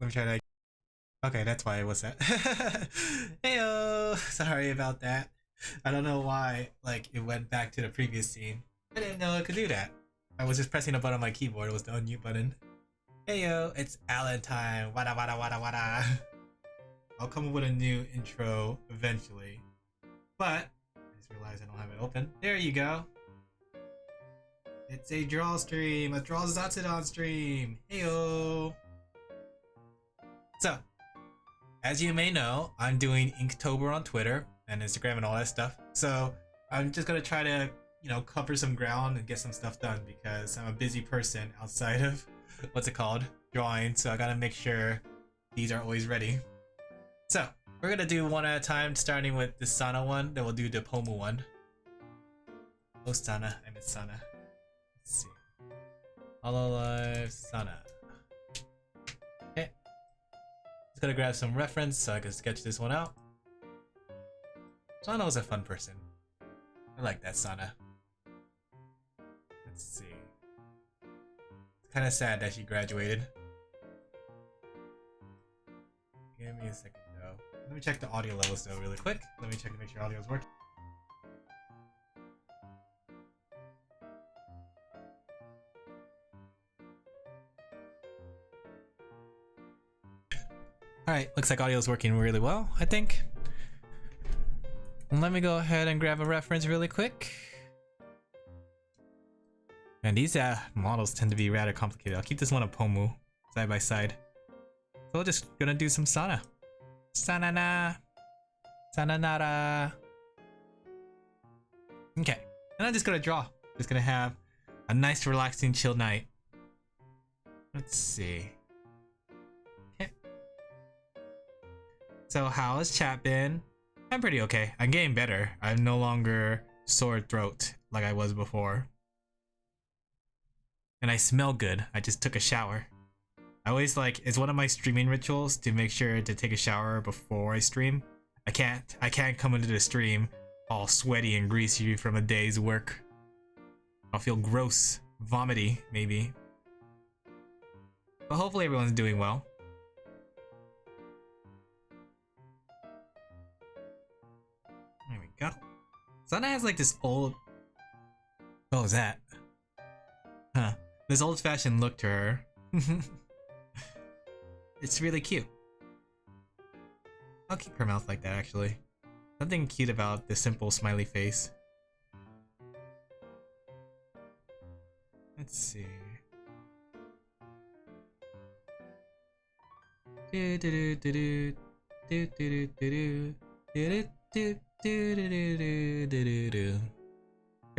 Let me try that. Okay, that's why it was that. Heyo! Sorry about that. I don't know why, like, it went back to the previous scene. I didn't know it could do that. I was just pressing a button on my keyboard. It was the unmute button. Heyo, it's Alan time. Wada wada wada wada. I'll come up with a new intro eventually. But, I just realized I don't have it open. There you go. It's a draw stream. A draw Zatsudan stream. Heyo! So, as you may know, I'm doing Inktober on Twitter and Instagram and all that stuff. So I'm just gonna try to, cover some ground and get some stuff done because I'm a busy person outside of drawing. So I gotta make sure these are always ready. So we're gonna do one at a time, starting with the Sana one. Then we'll do the Pomu one. Oh Sana, I miss Sana. Let's see. Hololive Sana. Okay. Just gonna grab some reference so I can sketch this one out. Sana was a fun person. I like that Sana. Let's see. It's kind of sad that she graduated. Give me a second though. Let me check the audio levels though really quick. Let me check to make sure audio is working. Alright, looks like audio is working really well, I think. Let me go ahead and grab a reference really quick. And these models tend to be rather complicated. I'll keep this one a Pomu, side by side. So we're just gonna do some Sana. Sanana. Sananara. Okay, and I'm just gonna draw. Just gonna have a nice relaxing chill night. Let's see. Okay. So how has chat been? I'm pretty okay. I'm getting better. I'm no longer sore throat like I was before. And I smell good. I just took a shower. I always it's one of my streaming rituals to make sure to take a shower before I stream. I can't come into the stream all sweaty and greasy from a day's work. I'll feel gross, vomity, maybe. But hopefully everyone's doing well. There we go. Sana has this old... What was that? Huh. This old-fashioned look to her. It's really cute. I'll keep her mouth like that, actually. Something cute about the simple smiley face. Let's see. There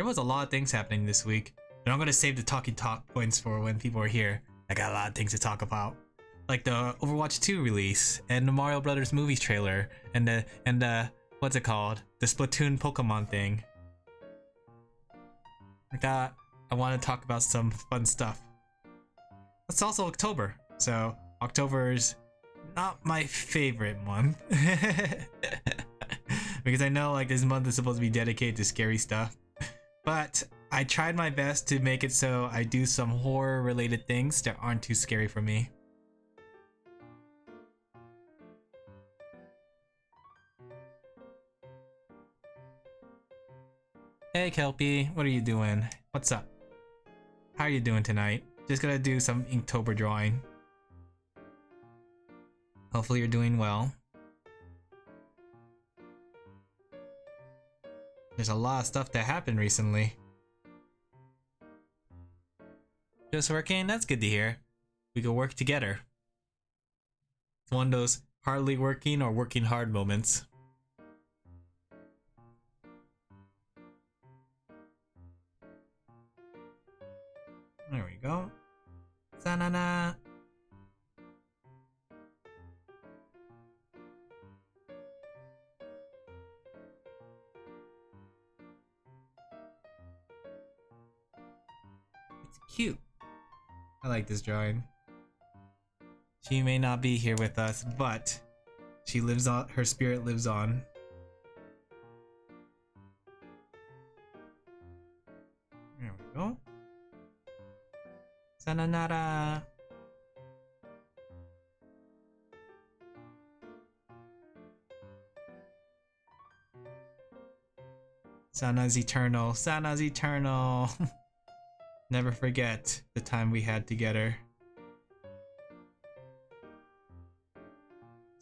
was a lot of things happening this week, and I'm gonna save the talk points for when people are here. I got a lot of things to talk about, like the Overwatch 2 release and the Mario Brothers movie trailer, and the what's it called? The Splatoon Pokemon thing. I want to talk about some fun stuff. It's also October, so October's not my favorite month. Because I know this month is supposed to be dedicated to scary stuff. But I tried my best to make it so I do some horror related things that aren't too scary for me. Hey Kelpie, what are you doing? What's up? How are you doing tonight? Just gonna do some Inktober drawing. Hopefully you're doing well. There's a lot of stuff that happened recently. Just working? That's good to hear. We can work together. It's one of those hardly working or working hard moments. There we go. Sanana. It's cute. I like this drawing. She may not be here with us, but she lives on. Her spirit lives on. There we go. Sananara. Sana's eternal. Sana's eternal. Never forget the time we had together.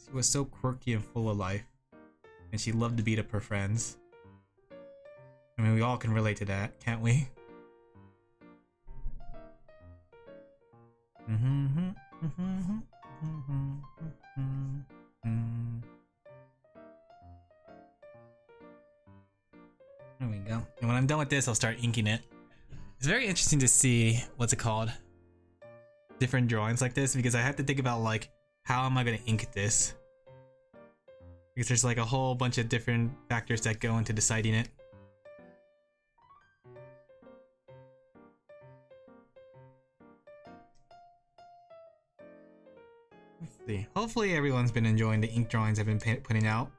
She was so quirky and full of life. And she loved to beat up her friends. I mean, we all can relate to that, can't we? There we go. And when I'm done with this, I'll start inking it. It's very interesting to see, what's it called? Different drawings like this, because I have to think about like, how am I gonna ink this? Because there's like a whole bunch of different factors that go into deciding it. Let's see. Hopefully everyone's been enjoying the ink drawings I've been putting out.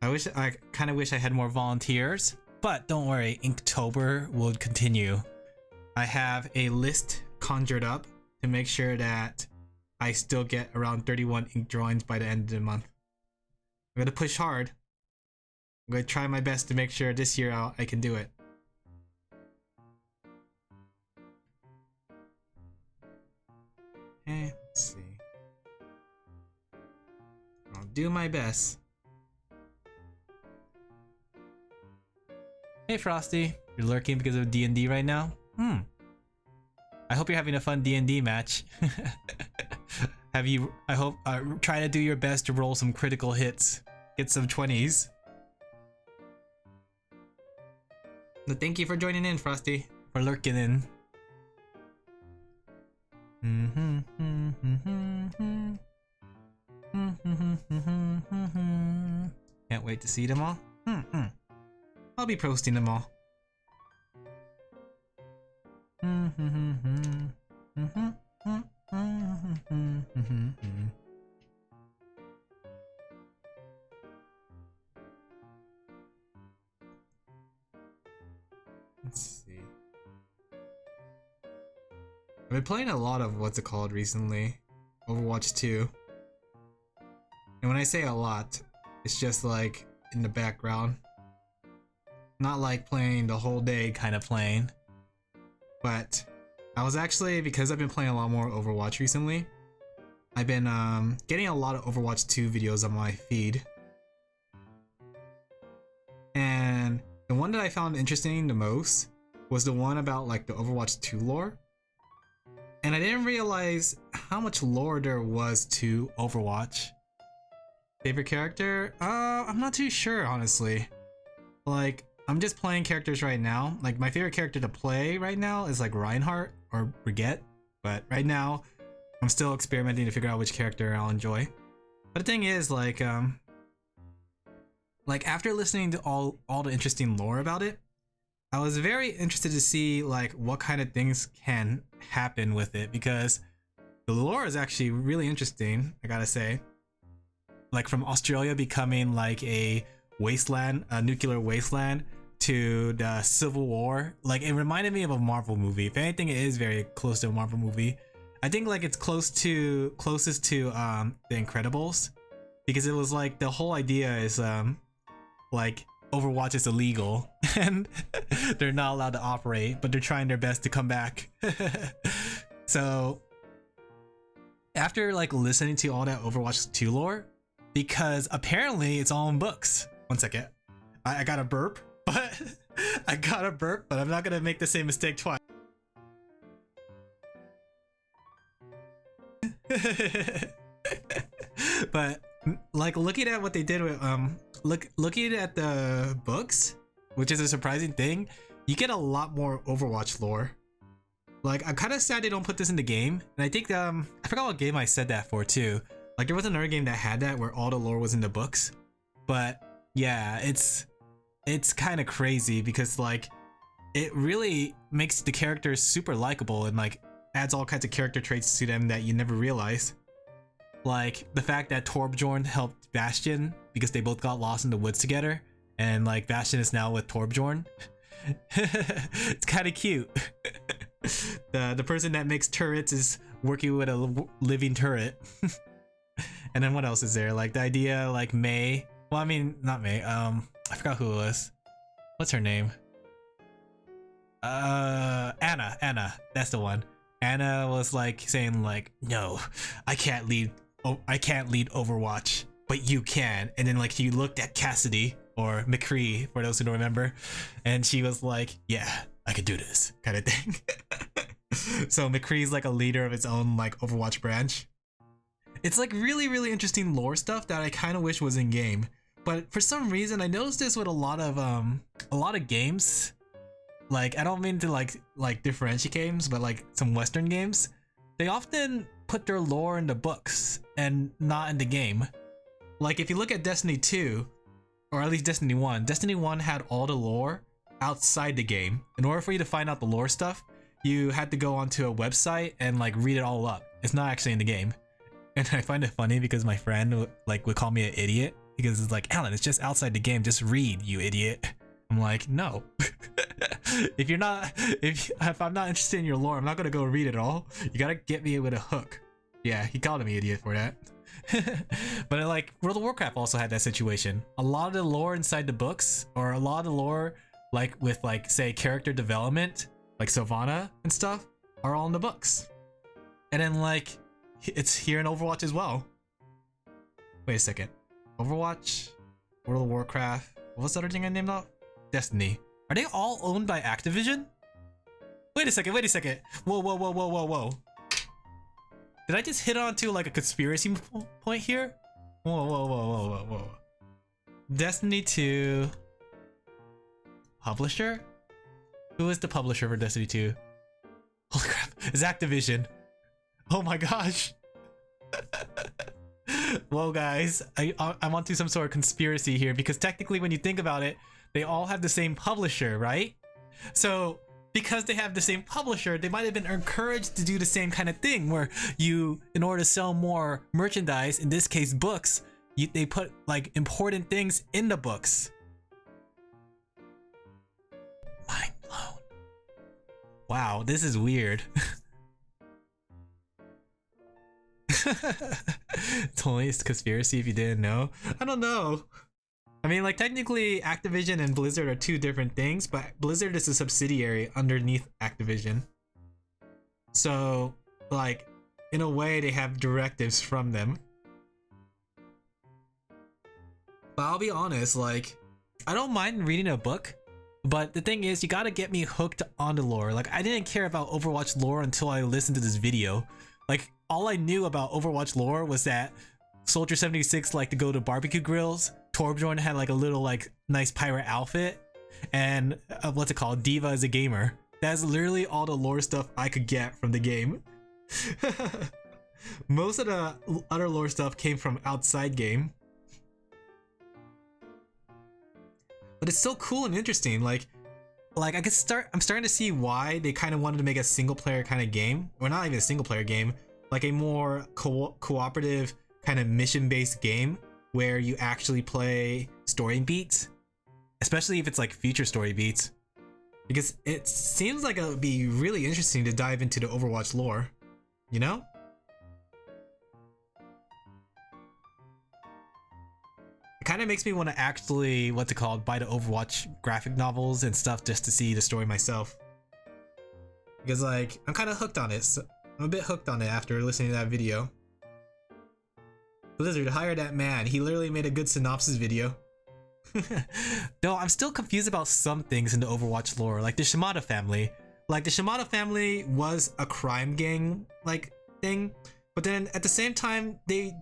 I kind of wish I had more volunteers, but don't worry, Inktober will continue. I have a list conjured up to make sure that I still get around 31 ink drawings by the end of the month. I'm gonna push hard. I'm gonna try my best to make sure this year I can do it. Okay, let's see. I'll do my best. Hey Frosty, you're lurking because of D&D right now? I hope you're having a fun D&D match. I hope, try to do your best to roll some critical hits. Get some 20s. But thank you for joining in, Frosty. For lurking in. Can't wait to see them all. I'll be posting them all. Let's see. I've been playing a lot of what's it called recently. Overwatch 2. And when I say a lot, it's just like in the background. Not like playing the whole day kind of playing. But I was actually, because I've been playing a lot more Overwatch recently, I've been getting a lot of Overwatch 2 videos on my feed. And the one that I found interesting the most was the one about like the Overwatch 2 lore. And I didn't realize how much lore there was to Overwatch. Favorite character? I'm not too sure, honestly. Like, I'm just playing characters right now. Like, my favorite character to play right now is like Reinhardt or Brigitte. But right now, I'm still experimenting to figure out which character I'll enjoy. But the thing is, like after listening to all the interesting lore about it, I was very interested to see like what kind of things can happen with it, because the lore is actually really interesting, I gotta say. Like from Australia becoming like a wasteland, a nuclear wasteland, to the Civil War. Like, it reminded me of a Marvel movie. If anything, it is very close to a Marvel movie. I think like it's closest to The Incredibles, because it was like the whole idea is like Overwatch is illegal and they're not allowed to operate, but they're trying their best to come back. So after like listening to all that Overwatch 2 lore, because apparently it's all in books. One second. I got a burp, but I'm not gonna make the same mistake twice. But like looking at what they did with looking at the books, which is a surprising thing, you get a lot more Overwatch lore. Like, I'm kind of sad they don't put this in the game, and I think I forgot what game I said that for too. Like, there was another game that had that where all the lore was in the books. But yeah, it's kind of crazy because like it really makes the characters super likable and like adds all kinds of character traits to them that you never realize. Like the fact that Torbjorn helped Bastion because they both got lost in the woods together, and like Bastion is now with Torbjorn. It's kind of cute. The person that makes turrets is working with a living turret. And then what else is there? Like the idea, like May. Well, I mean, not May. I forgot who it was. What's her name? Anna. That's the one. Anna was like saying like, no, I can't lead Overwatch, but you can. And then like she looked at Cassidy or McCree for those who don't remember, and she was like, yeah, I could do this kind of thing. So McCree's like a leader of its own like Overwatch branch. It's like really interesting lore stuff that I kind of wish was in game, but for some reason I noticed this with a lot of games. Like, I don't mean to like differentiate games, but like some Western games, they often put their lore in the books and not in the game. Like if you look at Destiny 2, or at least Destiny 1, Destiny 1 had all the lore outside the game. In order for you to find out the lore stuff, you had to go onto a website and like read it all up. It's not actually in the game. And I find it funny because my friend would call me an idiot because it's like, Alan, it's just outside the game, just read, you idiot. I'm like, no. if I'm not interested in your lore, I'm not gonna go read it all. You gotta get me with a hook. Yeah, he called me idiot for that. But like World of Warcraft also had that situation. A lot of the lore inside the books, or a lot of the lore like with like say character development, like Sylvana and stuff, are all in the books. And then like it's here in Overwatch as well. Wait a second. Overwatch, World of Warcraft, what was the other thing I named off? Destiny. Are they all owned by Activision? Wait a second. Whoa. Did I just hit onto like a conspiracy point here? Whoa. Destiny 2 publisher? Who is the publisher for Destiny 2? Holy crap, it's Activision. Oh my gosh. Whoa guys, I'm onto some sort of conspiracy here, because technically when you think about it, they all have the same publisher, right? So because they have the same publisher, they might have been encouraged to do the same kind of thing where you, in order to sell more merchandise, in this case books, they put like important things in the books. Mind blown. Wow, this is weird. Totally, it's a conspiracy if you didn't know. I don't know. I mean, like technically Activision and Blizzard are two different things, but Blizzard is a subsidiary underneath Activision. So like in a way they have directives from them. But I'll be honest, like I don't mind reading a book, but the thing is you gotta get me hooked on the lore. Like I didn't care about Overwatch lore until I listened to this video. Like all I knew about Overwatch lore was that Soldier 76 liked to go to barbecue grills, Torbjorn had like a little like nice pirate outfit, and what's it called, Diva is a gamer. That's literally all the lore stuff I could get from the game. Most of the other lore stuff came from outside game. But it's so cool and interesting. Like I'm starting to see why they kind of wanted to make a single player kind of game, or not even a single player game, like a more cooperative kind of mission based game where you actually play story beats, especially if it's like future story beats, because it seems like it would be really interesting to dive into the Overwatch lore, you know? It kind of makes me want to actually, what's it called, buy the Overwatch graphic novels and stuff just to see the story myself. Because like, I'm kind of hooked on it. So I'm a bit hooked on it after listening to that video. Blizzard, hire that man. He literally made a good synopsis video. No, I'm still confused about some things in the Overwatch lore, like the Shimada family. Like the Shimada family was a crime gang like thing, but then at the same time, they,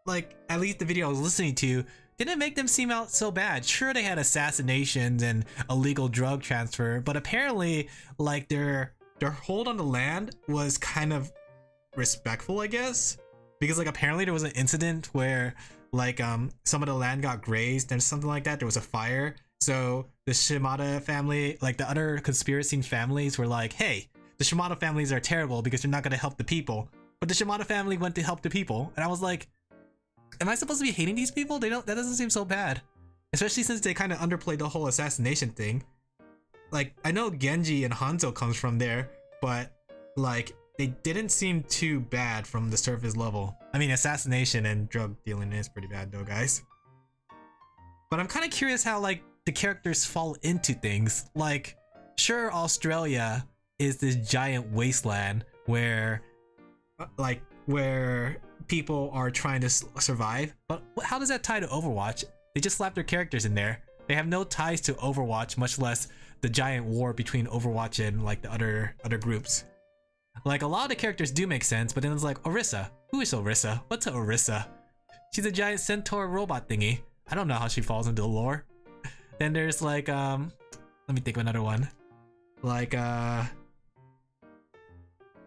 like, at least the video I was listening to, didn't make them seem out so bad. Sure, they had assassinations and illegal drug transfer, but apparently, like, their hold on the land was kind of respectful, I guess. Because like apparently there was an incident where like some of the land got grazed and something like that. There was a fire. So the Shimada family, like the other conspiracy families, were like, hey, the Shimada families are terrible because they're not going to help the people. But the Shimada family went to help the people. And I was like, am I supposed to be hating these people? That doesn't seem so bad. Especially since they kind of underplayed the whole assassination thing. Like, I know Genji and Hanzo comes from there, but like, they didn't seem too bad from the surface level. I mean, assassination and drug dealing is pretty bad though, guys. But I'm kind of curious how like the characters fall into things. Like, sure, Australia is this giant wasteland where where people are trying to survive, but how does that tie to Overwatch? They just slap their characters in there. They have no ties to Overwatch, much less the giant war between Overwatch and like the other groups. Like, a lot of the characters do make sense, but then it's like, Orisa. Who is Orisa? What's an Orisa? She's a giant centaur robot thingy. I don't know how she falls into the lore. Then there's like, let me think of another one. Like, oh,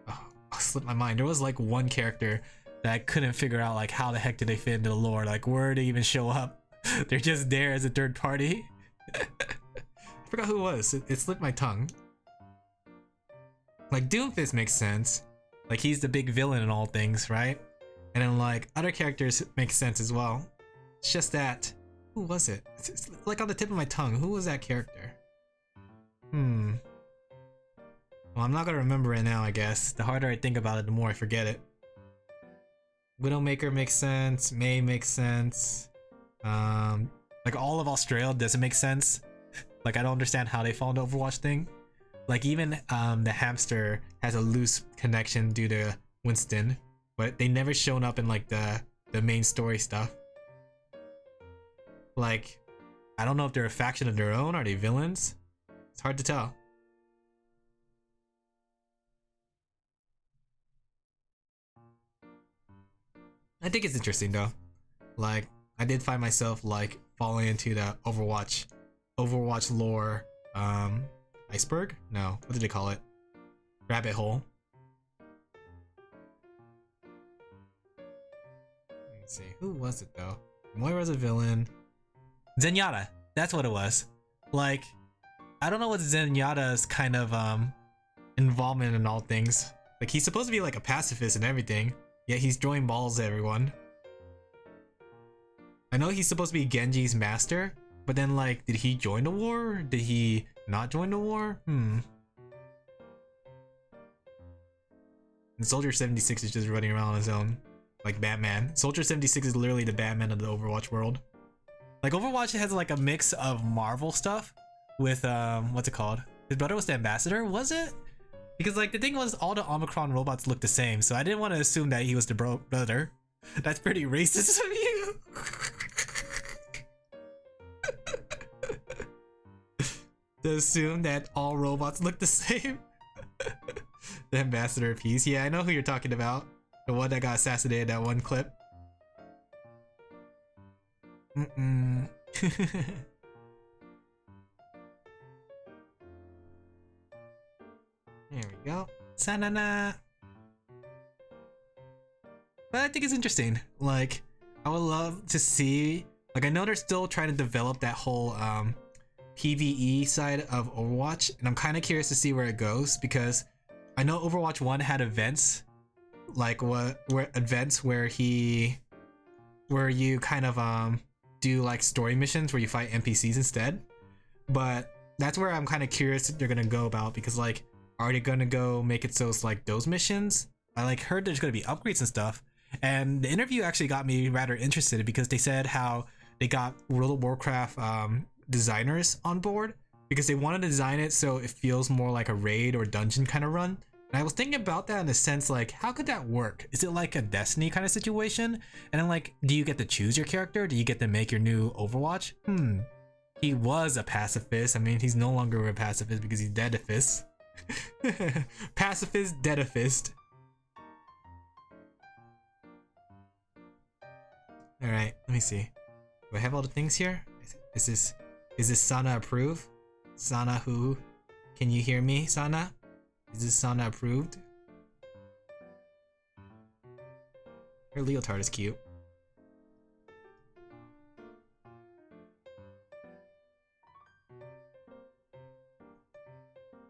I slipped my mind. There was like one character that I couldn't figure out, like, how the heck did they fit into the lore? Like, where did they even show up? They're just there as a third party. I forgot who it was. It slipped my tongue. Like, Doomfist makes sense. Like, he's the big villain in all things, right? And then like other characters make sense as well. It's just that, who was it? It's like on the tip of my tongue. Who was that character? Well, I'm not gonna remember it now, I guess. The harder I think about it, the more I forget it. Widowmaker makes sense. May makes sense. Like, all of Australia doesn't make sense. Like, I don't understand how they fall into Overwatch thing. Like, even the hamster has a loose connection due to Winston, but they never shown up in like the main story stuff. Like, I don't know if they're a faction of their own. Are they villains? It's hard to tell. I think it's interesting though. Like, I did find myself like falling into the Overwatch lore iceberg? No, what did they call it? Rabbit hole. Let me see. Who was it though? Moira's a villain. Zenyatta. That's what it was. Like, I don't know what Zenyatta's kind of involvement in all things. Like, he's supposed to be like a pacifist and everything, yet he's throwing balls at everyone. I know he's supposed to be Genji's master, but then like, did he join the war? Did he not join the war? And Soldier 76 is just running around on his own, like Batman. Soldier 76 is literally the Batman of the Overwatch world. Like, Overwatch has like a mix of Marvel stuff with what's it called? His brother was the ambassador, was it? Because like, the thing was, all the Omicron robots look the same, so I didn't want to assume that he was the brother. That's pretty racist of you. To assume that all robots look the same. The ambassador of peace. Yeah, I know who you're talking about. The one that got assassinated, that one clip. There we go. Sanana. But I think it's interesting. Like, I would love to see, like, I know they're still trying to develop that whole PvE side of Overwatch, and I'm kind of curious to see where it goes, because I know Overwatch 1 had events, like where you kind of do like story missions where you fight NPCs instead. But that's where I'm kind of curious they're gonna go about, because like, are they gonna go make it so it's like those missions? I like heard there's gonna be upgrades and stuff, and the interview actually got me rather interested, because they said how they got World of Warcraft designers on board because they wanted to design it so it feels more like a raid or dungeon kind of run. And I was thinking about that in a sense, like, how could that work? Is it like a Destiny kind of situation? And then like, do you get to choose your character? Do you get to make your new Overwatch? He was a pacifist. I mean, he's no longer a pacifist because he's deadifist. Pacifist, deadifist. All right, let me see. Do I have all the things here? Is this Sana approved? Sana who? Can you hear me, Sana? Is this Sana approved? Her leotard is cute.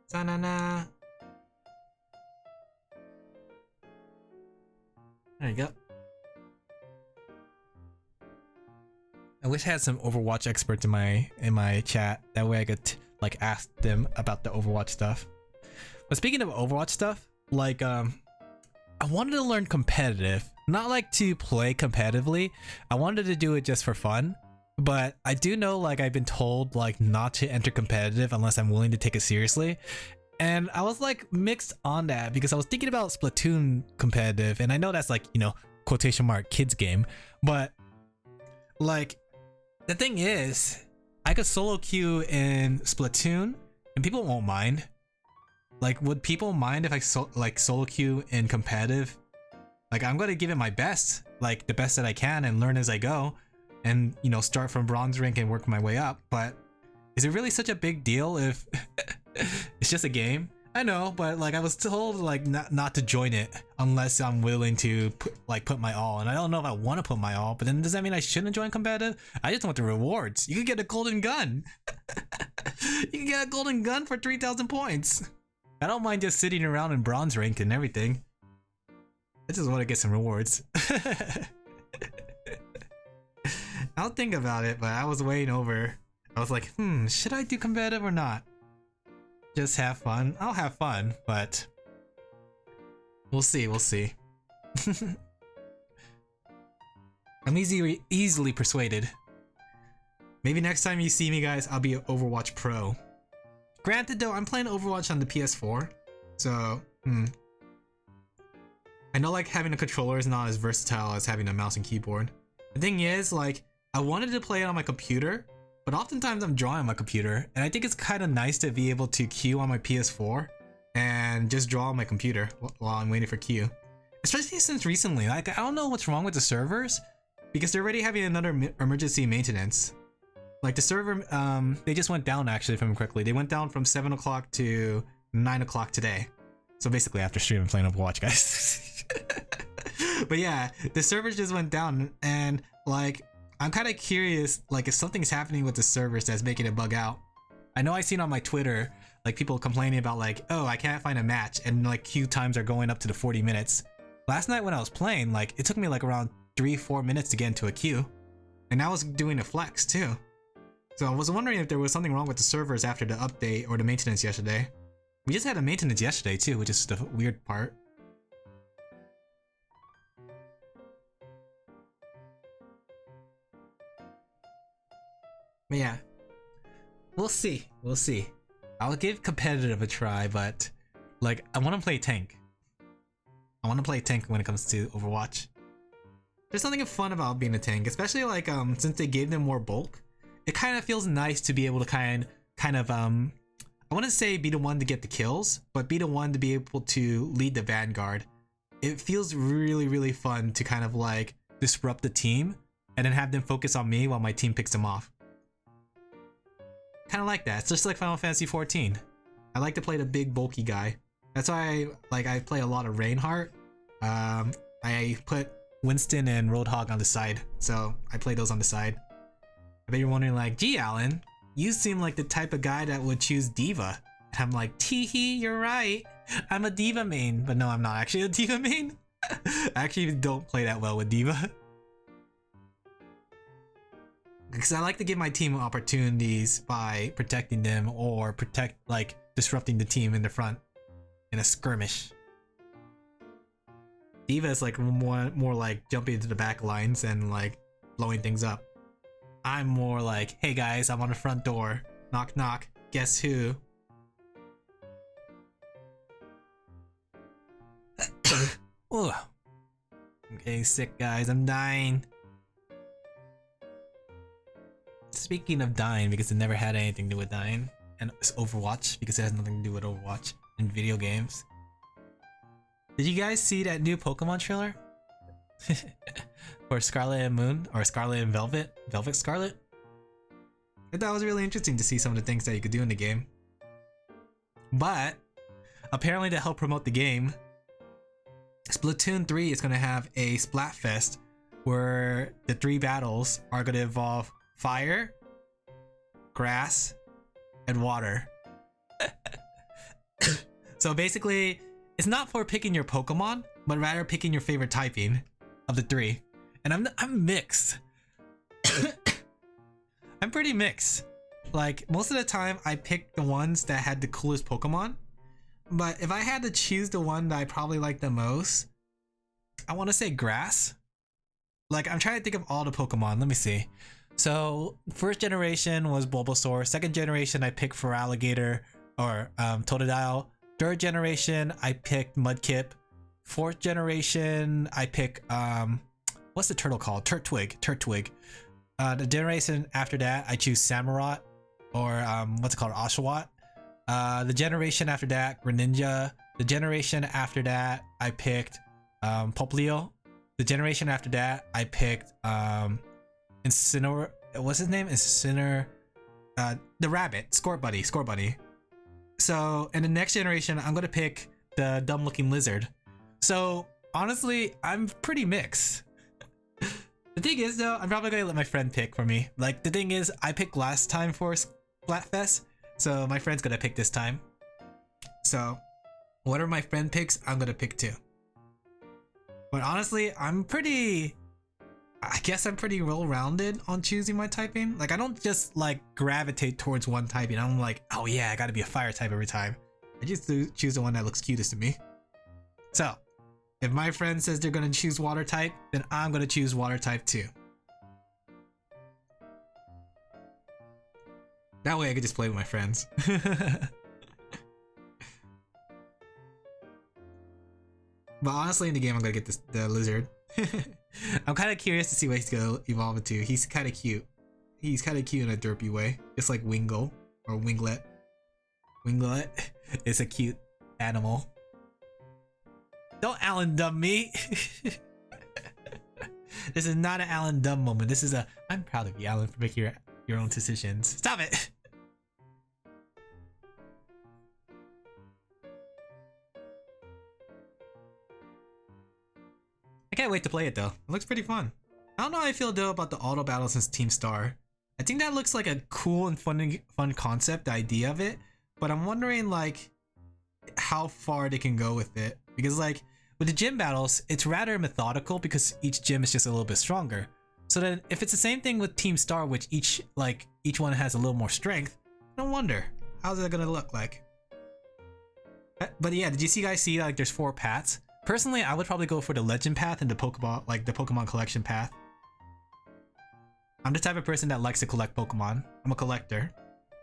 Sanana. There you go. I wish I had some Overwatch experts in my chat. That way I could like ask them about the Overwatch stuff. But speaking of Overwatch stuff, like I wanted to learn competitive, not like to play competitively. I wanted to do it just for fun. but I do know like I've been told like not to enter competitive unless I'm willing to take it seriously. And I was like mixed on that because I was thinking about Splatoon competitive, and I know that's like, you know, quotation mark kids game, but like the thing is I could solo queue in Splatoon and people won't mind. Like, would people mind if I solo queue in competitive? Like, I'm gonna give it my best, like the best that I can, and learn as I go, and you know, start from bronze rank and work my way up. But is it really such a big deal if it's just a game? I know, but like I was told like not to join it unless I'm willing to put my all, and I don't know if I want to put my all. But then does that mean I shouldn't join competitive? I just want the rewards. You could get a golden gun. You can get a golden gun for 3,000 points. I don't mind just sitting around in bronze rank and everything. I just want to get some rewards. I'll think about it, but I was weighing over. I was like, should I do competitive or not? Just have fun. I'll have fun, but we'll see. We'll see. I'm easily persuaded. Maybe next time you see me, guys, I'll be an Overwatch Pro. Granted, though, I'm playing Overwatch on the PS4, so I know like having a controller is not as versatile as having a mouse and keyboard. The thing is, like, I wanted to play it on my computer, but oftentimes I'm drawing on my computer, and I think it's kind of nice to be able to queue on my PS4 and just draw on my computer while I'm waiting for queue. Especially since recently, like, I don't know what's wrong with the servers, because they're already having another emergency maintenance. Like the server, they just went down actually, if I remember correctly. They went down from 7 o'clock to 9 o'clock today. So basically after streaming playing Overwatch, guys. But yeah, the servers just went down, and like, I'm kind of curious, like if something's happening with the servers that's making it bug out. I know I've seen on my Twitter, like people complaining about like, oh, I can't find a match, and like queue times are going up to the 40 minutes. Last night when I was playing, like it took me like around 3-4 minutes to get into a queue. And I was doing a flex too. So I was wondering if there was something wrong with the servers after the update or the maintenance yesterday. We just had a maintenance yesterday too, which is the weird part. But yeah, we'll see. We'll see. I'll give competitive a try, but like I want to play tank. I want to play tank when it comes to Overwatch. There's something fun about being a tank, especially like since they gave them more bulk. It kind of feels nice to be able to kind of I want to say be the one to get the kills, but be the one to be able to lead the vanguard. It feels really fun to kind of like disrupt the team and then have them focus on me while my team picks them off. Kind of like that. It's just like Final Fantasy 14. I like to play the big bulky guy. That's why I play a lot of Reinhardt. I put Winston and Roadhog on the side, so I play those on the side. I bet you're wondering like, gee Alan, you seem like the type of guy that would choose D.Va. And I'm like, tee-hee, you're right. I'm a D.Va main. But no, I'm not actually a D.Va main. I actually don't play that well with D.Va. Because I like to give my team opportunities by protecting them or disrupting the team in the front in a skirmish. D.Va is like more like jumping into the back lines and like blowing things up. I'm more like, hey guys, I'm on the front door. Knock knock. Guess who? Ooh. I'm getting sick, guys. I'm dying. Speaking of dying, because it never had anything to do with dying, and it's Overwatch, because it has nothing to do with Overwatch and video games. Did you guys see that new Pokemon trailer? For Scarlet and Moon, or Scarlet and Velvet Scarlet? I thought it was really interesting to see some of the things that you could do in the game. But apparently to help promote the game, Splatoon 3 is going to have a Splatfest where the 3 battles are going to involve fire, grass, and water. So basically, it's not for picking your Pokemon, but rather picking your favorite typing of the 3. And I'm mixed. I'm pretty mixed. Like, most of the time, I picked the ones that had the coolest Pokemon. But if I had to choose the one that I probably like the most, I want to say grass. Like, I'm trying to think of all the Pokemon. Let me see. So first generation was Bulbasaur. Second generation I picked Feraligatr or Totodile. Third generation I picked Mudkip. Fourth generation I pick what's the turtle called? Turtwig. The generation after that I choose Samurott or what's it called? Oshawott. The generation after that Greninja. The generation after that I picked Poplio. The generation after that I picked Incineroar. What's his name? Incineroar. The rabbit. Scorbunny. So in the next generation I'm gonna pick the dumb looking lizard. So honestly I'm pretty mixed. The thing is though, I'm probably gonna let my friend pick for me. Like the thing is I picked last time for Splatfest, so my friend's gonna pick this time. So whatever my friend picks, I'm gonna pick too. But honestly, I guess I'm pretty well-rounded on choosing my typing. Like I don't just like gravitate towards one typing. I'm like, oh yeah, I gotta be a fire type every time. I just choose the one that looks cutest to me. So if my friend says they're gonna choose water type, then I'm gonna choose water type too. That way I could just play with my friends. But honestly in the game I'm gonna get the lizard. I'm kind of curious to see what he's gonna evolve into. He's kind of cute. He's kind of cute in a derpy way, just like Wingle or Winglet. Winglet is a cute animal. Don't Alan Dumb me. This is not an Alan Dumb moment. This is a I'm proud of you, Alan, for making your own decisions. Stop it. I can't wait to play it though. It looks pretty fun. I don't know how I feel though about the auto battles in Team Star. I think that looks like a cool and fun concept, the idea of it. But I'm wondering like how far they can go with it. Because like with the gym battles, it's rather methodical because each gym is just a little bit stronger. So then if it's the same thing with Team Star, which each one has a little more strength, no wonder. How's that gonna look like? But yeah, did you guys see like there's 4 paths? Personally, I would probably go for the legend path and the Pokemon collection path. I'm the type of person that likes to collect Pokemon. I'm a collector.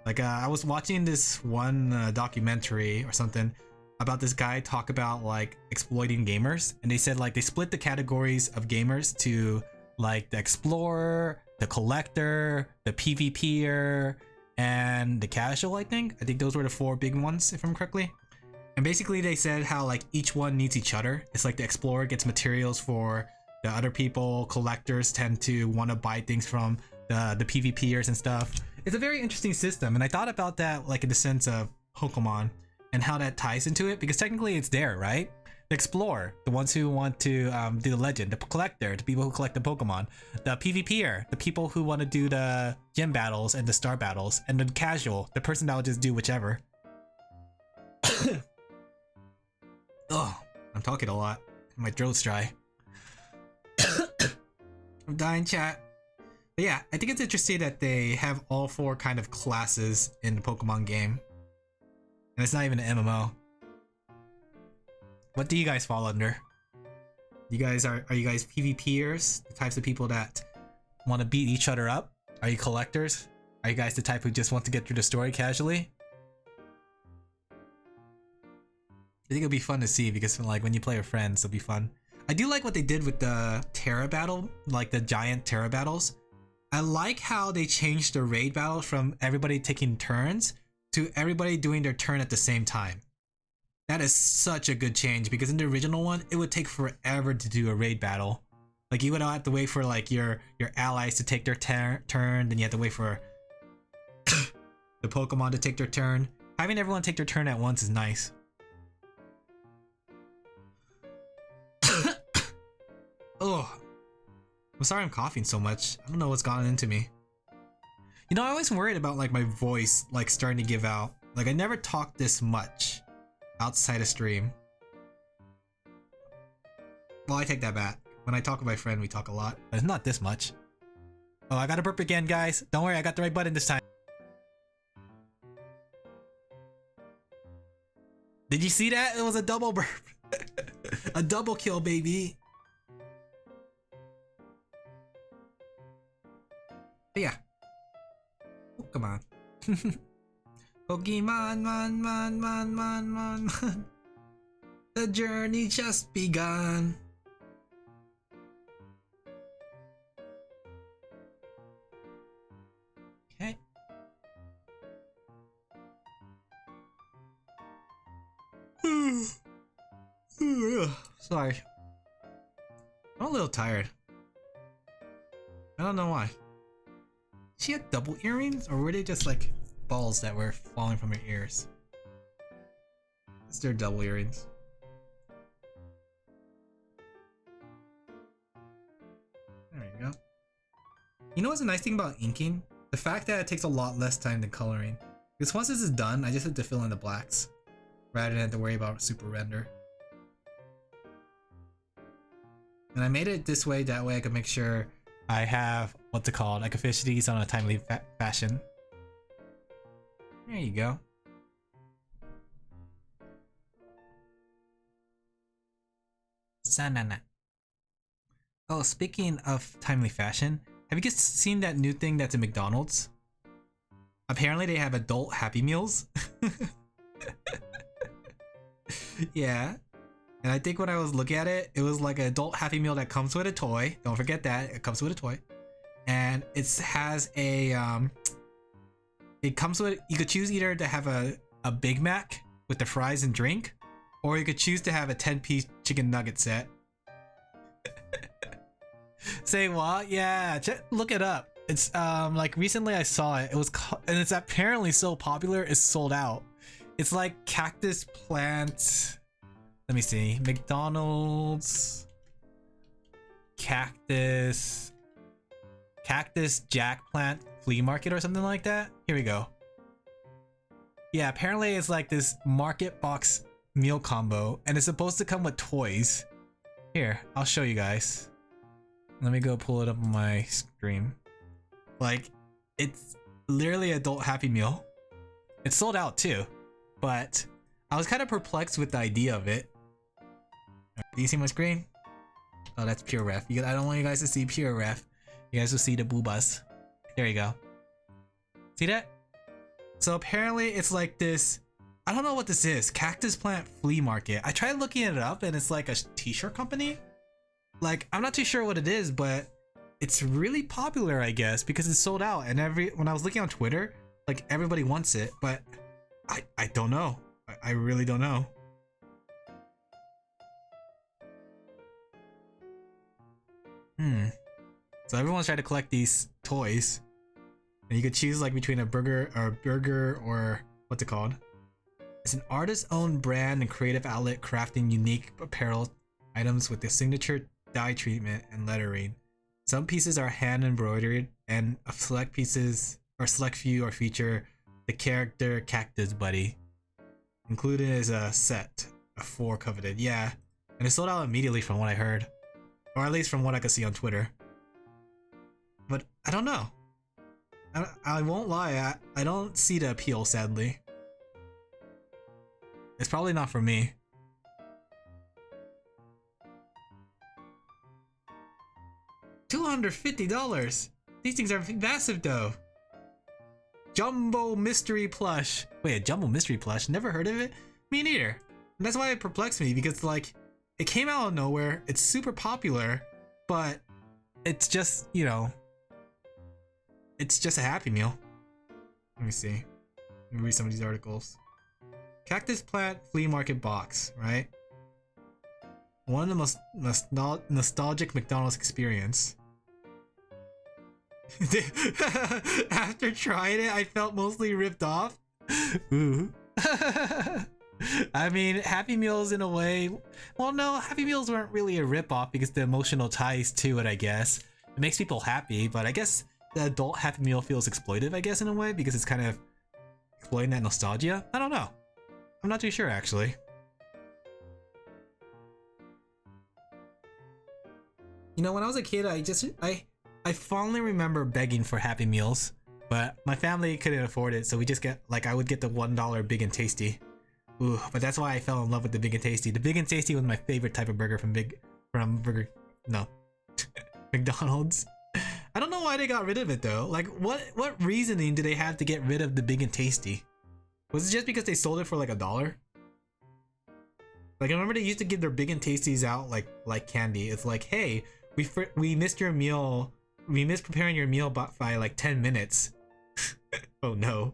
Like I was watching this one documentary or something about this guy talk about like exploiting gamers, and they said like they split the categories of gamers to like the explorer, the collector, the PvPer, and the casual. I think those were the 4 big ones if I'm correctly. And basically they said how like each one needs each other. It's like the explorer gets materials for the other people, collectors tend to want to buy things from the PvPers and stuff. It's a very interesting system, and I thought about that like in the sense of Pokemon and how that ties into it, because technically it's there, right? The explorer, the ones who want to do the legend, the collector, the people who collect the Pokemon, the PvPer, the people who want to do the gym battles and the star battles, and the casual, the person that will just do whichever. Oh, I'm talking a lot. My throat's dry. I'm dying, chat. But yeah, I think it's interesting that they have all 4 kind of classes in the Pokemon game. And it's not even an MMO. What do you guys fall under? You guys are you guys PvPers? The types of people that want to beat each other up? Are you collectors? Are you guys the type who just want to get through the story casually? I think it'll be fun to see, because like when you play with friends, it'll be fun. I do like what they did with the Terra battle, like the giant Terra battles. I like how they changed the raid battle from everybody taking turns to everybody doing their turn at the same time. That is such a good change, because in the original one, it would take forever to do a raid battle. Like you would have to wait for like your allies to take their turn, then you have to wait for the Pokemon to take their turn. Having everyone take their turn at once is nice. Oh, I'm sorry I'm coughing so much. I don't know what's gotten into me. You know, I always worried about like my voice like starting to give out. Like I never talked this much outside of stream. Well, I take that back. When I talk with my friend, we talk a lot. But it's not this much. Oh, I got a burp again, guys. Don't worry, I got the right button this time. Did you see that? It was a double burp. A double kill, baby. But yeah. Oh, come on. Pokemon, man. The journey just begun. Okay. Sorry. I'm a little tired. I don't know why. She had double earrings, or were they just like balls that were falling from her ears? It's their double earrings. There you go. You know what's a nice thing about inking? The fact that it takes a lot less time than coloring. Because once this is done, I just have to fill in the blacks, rather than have to worry about super render. And I made it this way, that way I can make sure I have, what's it called? I can finish these on a timely fashion. There you go. Sanana. Oh, speaking of timely fashion, have you guys seen that new thing that's in McDonald's? Apparently they have adult Happy Meals. Yeah. And I think when I was looking at it, it was like an adult Happy Meal that comes with a toy. Don't forget that, it comes with a toy. And it has a, it comes with, you could choose either to have a Big Mac with the fries and drink, or you could choose to have a 10-piece chicken nugget set. Say what? Yeah, look it up. It's like recently I saw it. It was and it's apparently so popular it's sold out. It's like cactus plant. Let me see. McDonald's cactus jack plant flea market or something like that. Here we go. Yeah, apparently it's like this market box meal combo and it's supposed to come with toys. Here, I'll show you guys. Let me go pull it up on my screen. Like, it's literally adult Happy Meal. It's sold out too, but I was kind of perplexed with the idea of it. Do you see my screen? Oh, that's pure ref. I don't want you guys to see pure ref. You guys will see the boobas. There you go. See that? So apparently it's like this, I don't know what this is, cactus plant flea market. I tried looking it up and it's like a t-shirt company. Like, I'm not too sure what it is, but it's really popular, I guess, because it's sold out. And when I was looking on Twitter, like everybody wants it, but I don't know. I really don't know. So everyone's trying to collect these toys, and you could choose like between a burger or what's it called? It's an artist-owned brand and creative outlet crafting unique apparel items with the signature dye treatment and lettering. Some pieces are hand embroidered, and select pieces or select few or feature the character Cactus Buddy. Included is a set of 4 coveted. Yeah, and it sold out immediately from what I heard, or at least from what I could see on Twitter. But I don't know. I won't lie, I don't see the appeal, sadly. It's probably not for me. $250. These things are massive though. Jumbo mystery plush. Wait, a jumbo mystery plush? Never heard of it? Me neither. And that's why it perplexed me, because like it came out of nowhere. It's super popular, but it's just, you know, it's just a Happy Meal. Let me see. Let me read some of these articles. Cactus plant flea market box, right? One of the most nostalgic McDonald's experience. After trying it, I felt mostly ripped off. Ooh. I mean, Happy Meals in a way. Well, no, Happy Meals weren't really a rip-off because the emotional ties to it, I guess. It makes people happy, but I guess the adult Happy Meal feels exploitive, I guess, in a way, because it's kind of exploiting that nostalgia. I don't know. I'm not too sure, actually. You know, when I was a kid, I fondly remember begging for Happy Meals, but my family couldn't afford it, so we just get, like, I would get the $1 Big and Tasty. Ooh, but that's why I fell in love with the Big and Tasty. The Big and Tasty was my favorite type of burger from McDonald's. I don't know why they got rid of it though. Like, what reasoning do they have to get rid of the big and tasty? Was it just because they sold it for like $1? Like, I remember they used to give their big and tasties out like candy. It's like, hey, we missed your meal. We missed preparing your meal by like 10 minutes. Oh no.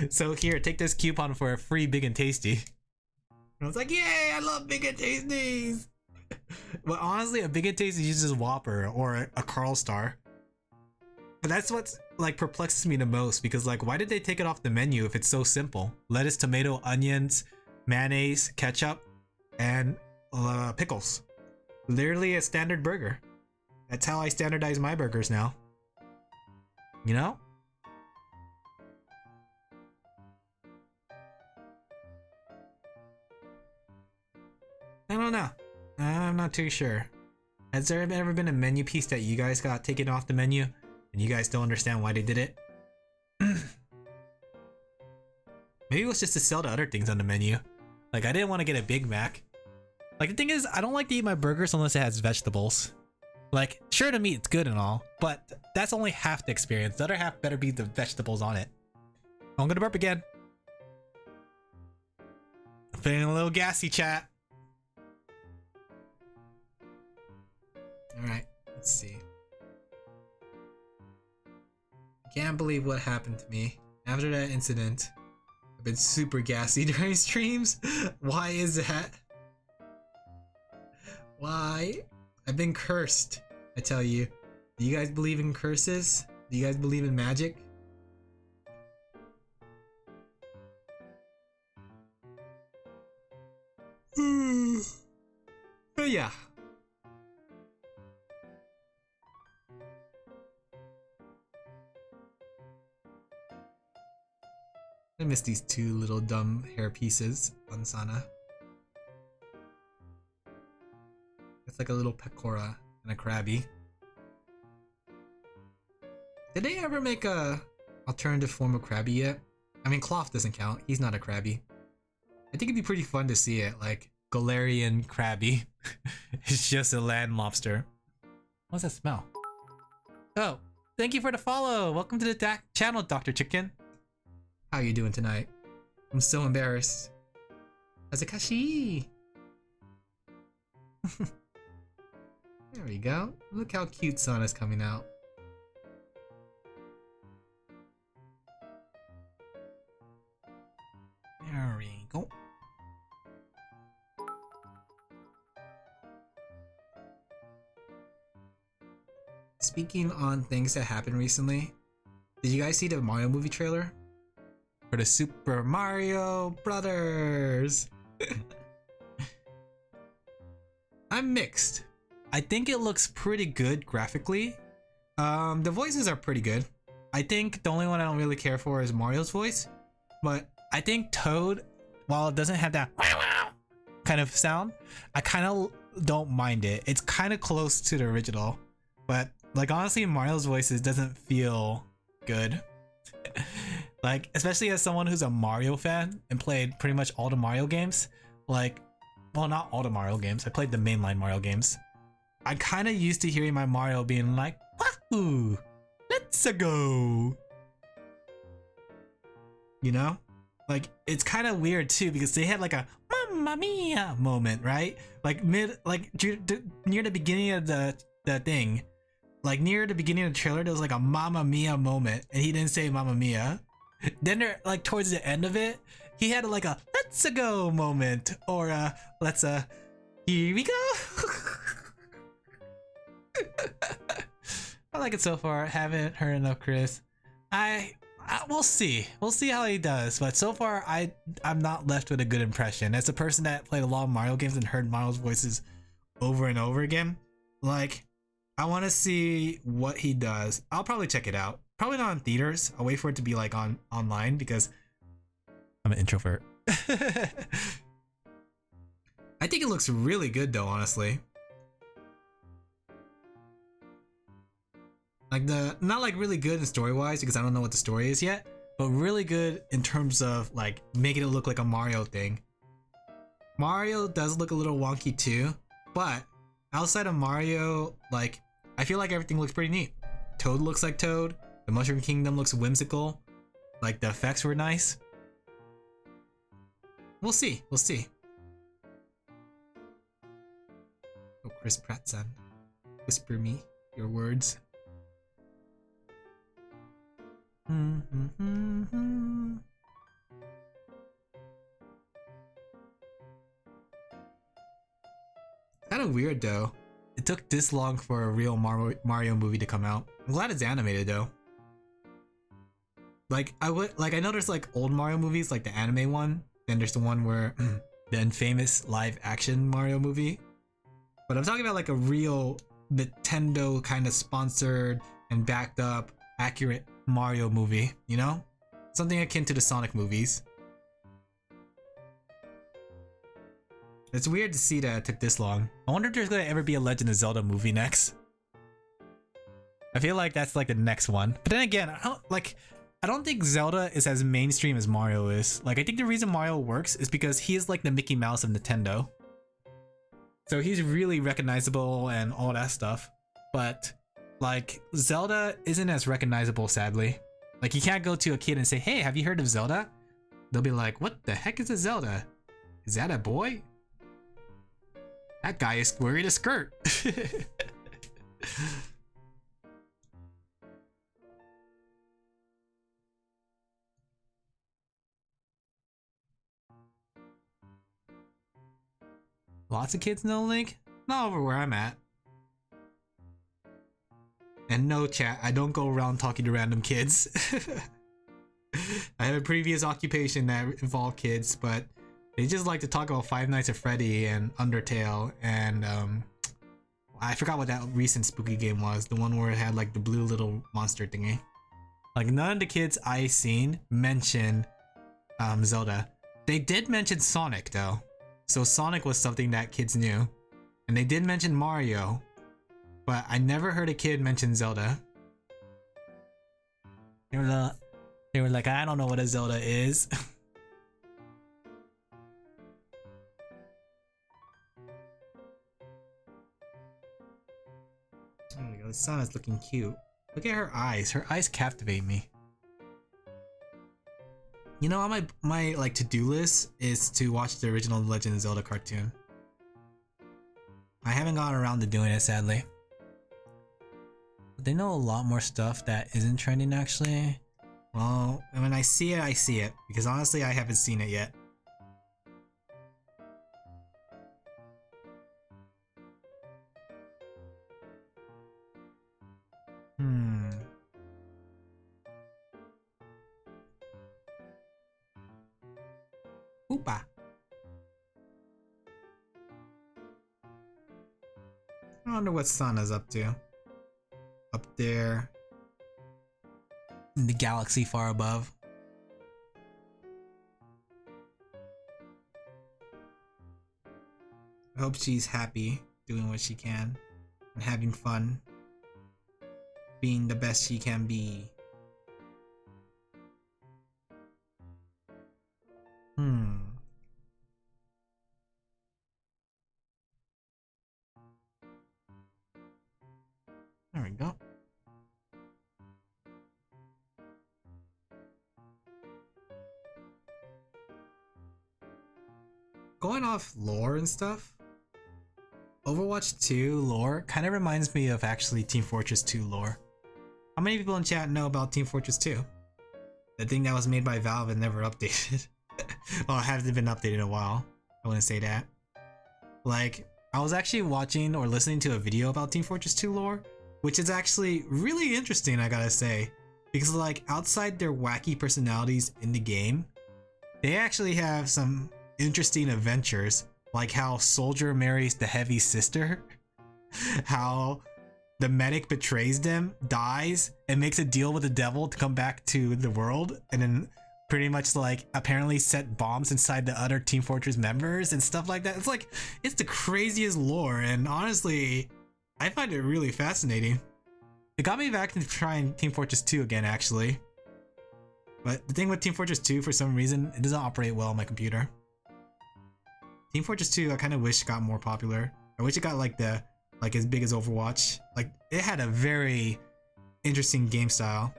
So here, take this coupon for a free big and tasty. And I was like, yay, I love big and tasties. But honestly, a big and tasty uses Whopper or a Carl Star. But that's what's like perplexes me the most, because like, why did they take it off the menu if it's so simple? Lettuce, tomato, onions, mayonnaise, ketchup, and pickles. Literally a standard burger. That's how I standardize my burgers now. You know? I don't know. I'm not too sure. Has there ever been a menu piece that you guys got taken off the menu and you guys don't understand why they did it? Maybe it was just to sell the other things on the menu. Like, I didn't want to get a Big Mac. Like, the thing is, I don't like to eat my burgers unless it has vegetables. Like, sure, the meat's good and all, but that's only half the experience. The other half better be the vegetables on it. I'm gonna burp again. I'm feeling a little gassy, chat. Alright, let's see. I can't believe what happened to me. After that incident, I've been super gassy during streams. Why is that? Why? I've been cursed, I tell you. Do you guys believe in curses? Do you guys believe in magic? But yeah. I miss these two little dumb hair pieces on Sana. It's like a little pecora and a crabby. Did they ever make a alternative form of crabby yet? I mean, Cloth doesn't count. He's not a crabby. I think it'd be pretty fun to see it, like Galarian crabby. It's just a land lobster. What's that smell? Oh, thank you for the follow. Welcome to the channel, Dr. Chicken. How you doing tonight? I'm so embarrassed. Hazakashi! There we go. Look how cute Sana's coming out. There we go. Speaking on things that happened recently, did you guys see the Mario movie trailer? For the Super Mario Brothers! I'm mixed. I think it looks pretty good graphically. The voices are pretty good. I think the only one I don't really care for is Mario's voice. But I think Toad, while it doesn't have that kind of sound, I kind of don't mind it. It's kind of close to the original. But like, honestly, Mario's voices doesn't feel good. Like, especially as someone who's a Mario fan and played pretty much all the Mario games. Like, well, not all the Mario games. I played the mainline Mario games. I kind of used to hearing my Mario being like, wahoo, let's go. You know? Like, it's kind of weird too, because they had like a Mamma Mia moment, right? Like near the beginning of the thing. Like near the beginning of the trailer, there was like a Mamma Mia moment, and he didn't say Mamma Mia. Then there, like towards the end of it, he had like a let's go moment, or let's here we go. I like it so far. Haven't heard enough, Chris. We'll see. We'll see how he does. But so far, I'm not left with a good impression. As a person that played a lot of Mario games and heard Mario's voices over and over again, like, I want to see what he does. I'll probably check it out. Probably not in theaters. I'll wait for it to be like online because I'm an introvert. I think it looks really good though, honestly. Like not like really good in story wise because I don't know what the story is yet, but really good in terms of like making it look like a Mario thing. Mario does look a little wonky too, but outside of Mario, like I feel like everything looks pretty neat. Toad looks like Toad. The Mushroom Kingdom looks whimsical. Like the effects were nice. We'll see. We'll see. Oh, Chris Pratt-san. Whisper me your words. Kind of weird though. It took this long for a real Mario movie to come out. I'm glad it's animated though. Like I know there's like old Mario movies, like the anime one. Then there's the one where the infamous live action Mario movie. But I'm talking about like a real Nintendo kind of sponsored and backed up accurate Mario movie, you know? Something akin to the Sonic movies. It's weird to see that it took this long. I wonder if there's gonna ever be a Legend of Zelda movie next. I feel like that's like the next one. But then again, I don't think Zelda is as mainstream as Mario is. Like, I think the reason Mario works is because he is like the Mickey Mouse of Nintendo. So he's really recognizable and all that stuff. But like Zelda isn't as recognizable, sadly. Like you can't go to a kid and say, hey, have you heard of Zelda? They'll be like, what the heck is a Zelda? Is that a boy? That guy is wearing a skirt. Lots of kids know Link? Not over where I'm at. And no, chat, I don't go around talking to random kids. I have a previous occupation that involved kids, but they just like to talk about Five Nights at Freddy and Undertale and I forgot what that recent spooky game was. The one where it had like the blue little monster thingy. Like none of the kids I seen mentioned Zelda. They did mention Sonic though. So Sonic was something that kids knew. And they did mention Mario. But I never heard a kid mention Zelda. They were like, I don't know what a Zelda is. There we go. The sun is looking cute. Look at her eyes. Her eyes captivate me. You know, on my like to-do list is to watch the original Legend of Zelda cartoon. I haven't gotten around to doing it, sadly. But they know a lot more stuff that isn't trending, actually. Well, when I see it, I see it. Because honestly, I haven't seen it yet. Oopa. I wonder what Sana's up to. Up there. In the galaxy far above. I hope she's happy doing what she can and having fun. Being the best she can be. There we go. Going off lore and stuff, Overwatch 2 lore kind of reminds me of actually Team Fortress 2 lore. How many people in chat know about Team Fortress 2? The thing that was made by Valve and never updated. Well, it hasn't been updated in a while. I wouldn't say that. Like, I was actually watching or listening to a video about Team Fortress 2 lore, which is actually really interesting, I gotta say. Because like, outside their wacky personalities in the game, they actually have some interesting adventures. Like how Soldier marries the Heavy's sister. How the medic betrays them, dies, and makes a deal with the devil to come back to the world. And then pretty much like apparently set bombs inside the other Team Fortress members and stuff like that. It's like, it's the craziest lore, and honestly, I find it really fascinating. It got me back into trying Team Fortress 2 again, actually. But the thing with Team Fortress 2, for some reason, it doesn't operate well on my computer. Team Fortress 2, I kind of wish got more popular. I wish it got like as big as Overwatch. Like, it had a very interesting game style.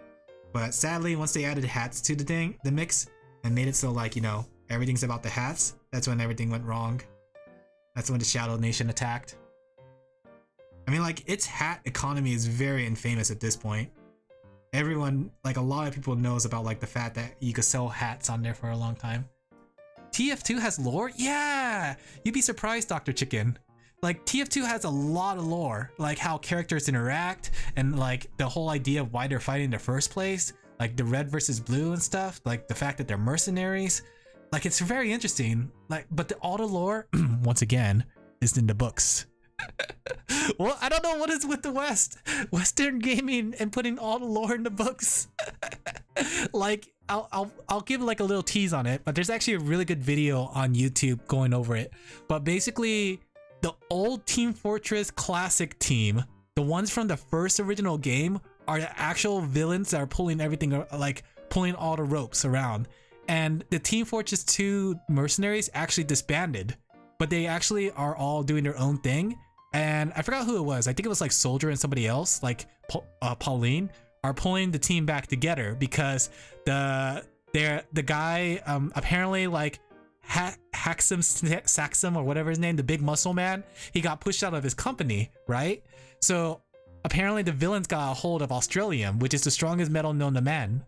But sadly, once they added hats to the mix and made it so like, you know, everything's about the hats, that's when everything went wrong. That's when the Shadow Nation attacked. I mean, like, its hat economy is very infamous at this point. Everyone, like, a lot of people knows about like the fact that you could sell hats on there for a long time. TF2 has lore? Yeah! You'd be surprised, Dr. Chicken. Like, TF2 has a lot of lore, like how characters interact and like the whole idea of why they're fighting in the first place, like the red versus blue and stuff, like the fact that they're mercenaries. Like, it's very interesting. Like, but all the lore, once again, is in the books. Well, I don't know what is with the Western gaming and putting all the lore in the books. Like, I'll give like a little tease on it, but there's actually a really good video on YouTube going over it. But basically, the old Team Fortress Classic team, the ones from the first original game, are the actual villains that are pulling everything, like pulling all the ropes around. And the Team Fortress 2 mercenaries actually disbanded, but they actually are all doing their own thing. And I forgot who it was. I think it was like Soldier and somebody else, like Pauline, are pulling the team back together because the guy apparently like Saxum or whatever his name, the big muscle man, he got pushed out of his company, right? So apparently the villains got a hold of Australium, which is the strongest metal known to man,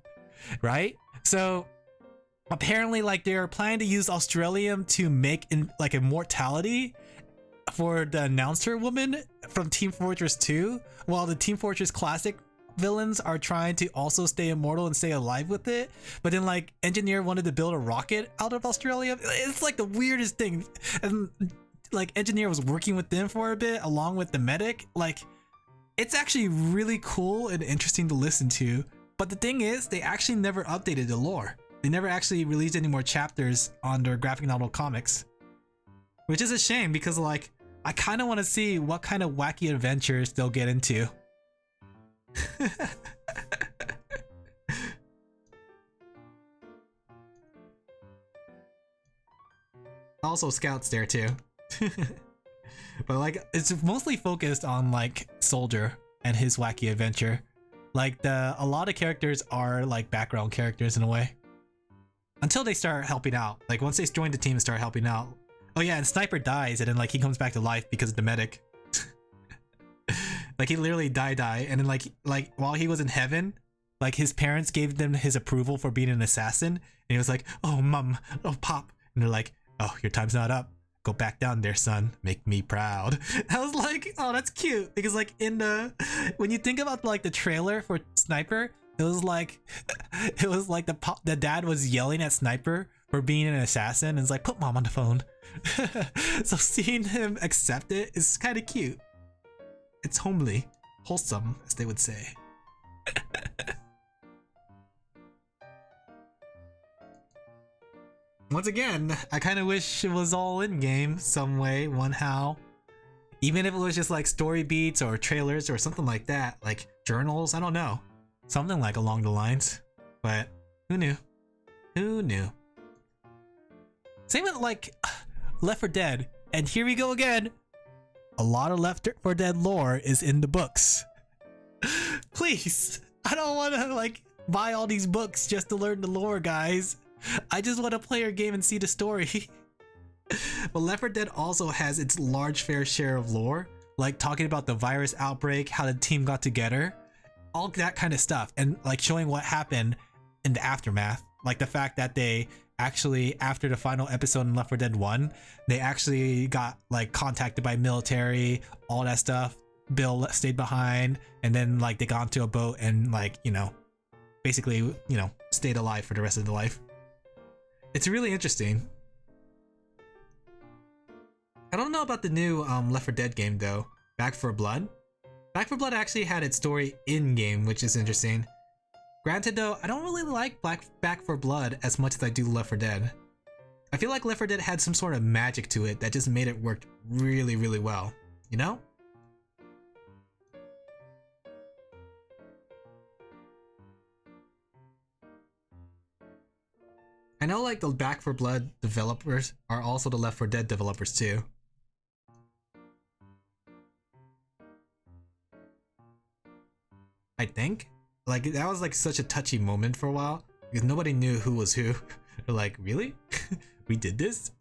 right? So apparently like they're planning to use Australium to make like immortality for the announcer woman from Team Fortress 2, while the Team Fortress Classic villains are trying to also stay immortal and stay alive with it. But then like Engineer wanted to build a rocket out of Australia. It's like the weirdest thing. And like Engineer was working with them for a bit along with the medic. Like, it's actually really cool and interesting to listen to. But the thing is, they actually never updated the lore. They never actually released any more chapters on their graphic novel comics, which is a shame because like I kind of want to see what kind of wacky adventures they'll get into. Also Scout's there too. But like it's mostly focused on like Soldier and his wacky adventure. Like a lot of characters are like background characters in a way, until they start helping out. Like once they join the team and start helping out. Oh yeah, and Sniper dies and then like he comes back to life because of the medic. Like he literally die, and then like while he was in heaven, like his parents gave them his approval for being an assassin, and he was like, "Oh mom, oh pop," and they're like, "Oh, your time's not up. Go back down there, son. Make me proud." I was like, "Oh, that's cute," because like when you think about like the trailer for Sniper, it was like the dad was yelling at Sniper for being an assassin, and it's like, "Put mom on the phone." So seeing him accept it is kind of cute. It's homely, wholesome, as they would say. Once again, I kind of wish it was all in-game some way, one how. Even if it was just like story beats or trailers or something like that, like journals, I don't know. Something like along the lines. But who knew? Who knew? Same with like Left 4 Dead, and here we go again. A lot of Left 4 Dead lore is in the books. Please, I don't want to like buy all these books just to learn the lore, guys. I just want to play your game and see the story. But Left 4 Dead also has its large fair share of lore, like talking about the virus outbreak, how the team got together, all that kind of stuff, and like showing what happened in the aftermath, like the fact that they actually, after the final episode in Left 4 Dead 1, they actually got like contacted by military, all that stuff. Bill stayed behind, and then like they got onto a boat and like, you know, basically, you know, stayed alive for the rest of their life. It's really interesting. I don't know about the new Left 4 Dead game though. Back 4 Blood? Back 4 Blood actually had its story in-game, which is interesting. Granted though, I don't really like Back 4 Blood as much as I do Left 4 Dead. I feel like Left 4 Dead had some sort of magic to it that just made it work really, really well, you know? I know like the Back 4 Blood developers are also the Left 4 Dead developers too. I think. Like that was like such a touchy moment for a while because nobody knew who was who. They're like, really? We did this?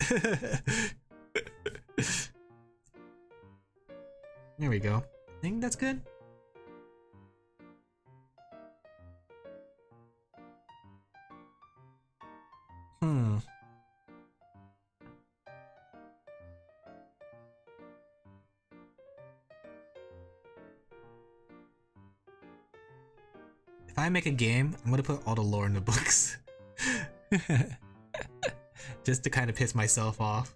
There we go. I think that's good. If I make a game, I'm gonna put all the lore in the books. Just to kind of piss myself off.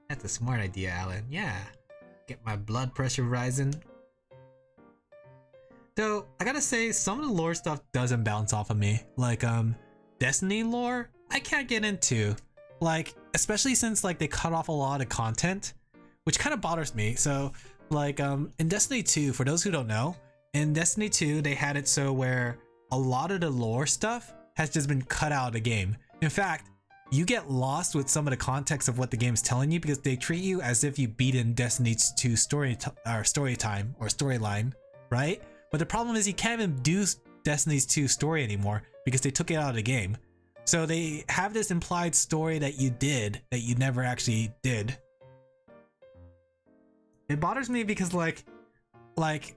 That's a smart idea, Alan. Yeah. Get my blood pressure rising. Though, I gotta say, some of the lore stuff doesn't bounce off of me. Like, Destiny lore, I can't get into. Like, especially since, like, they cut off a lot of content, which kind of bothers me. So, like, in Destiny 2, for those who don't know, in Destiny 2, they had it so where a lot of the lore stuff has just been cut out of the game. In fact, you get lost with some of the context of what the game's telling you because they treat you as if you beat in Destiny 2 story time or storyline, right? But the problem is you can't even do Destiny's 2 story anymore because they took it out of the game. So they have this implied story that you did that you never actually did. It bothers me because like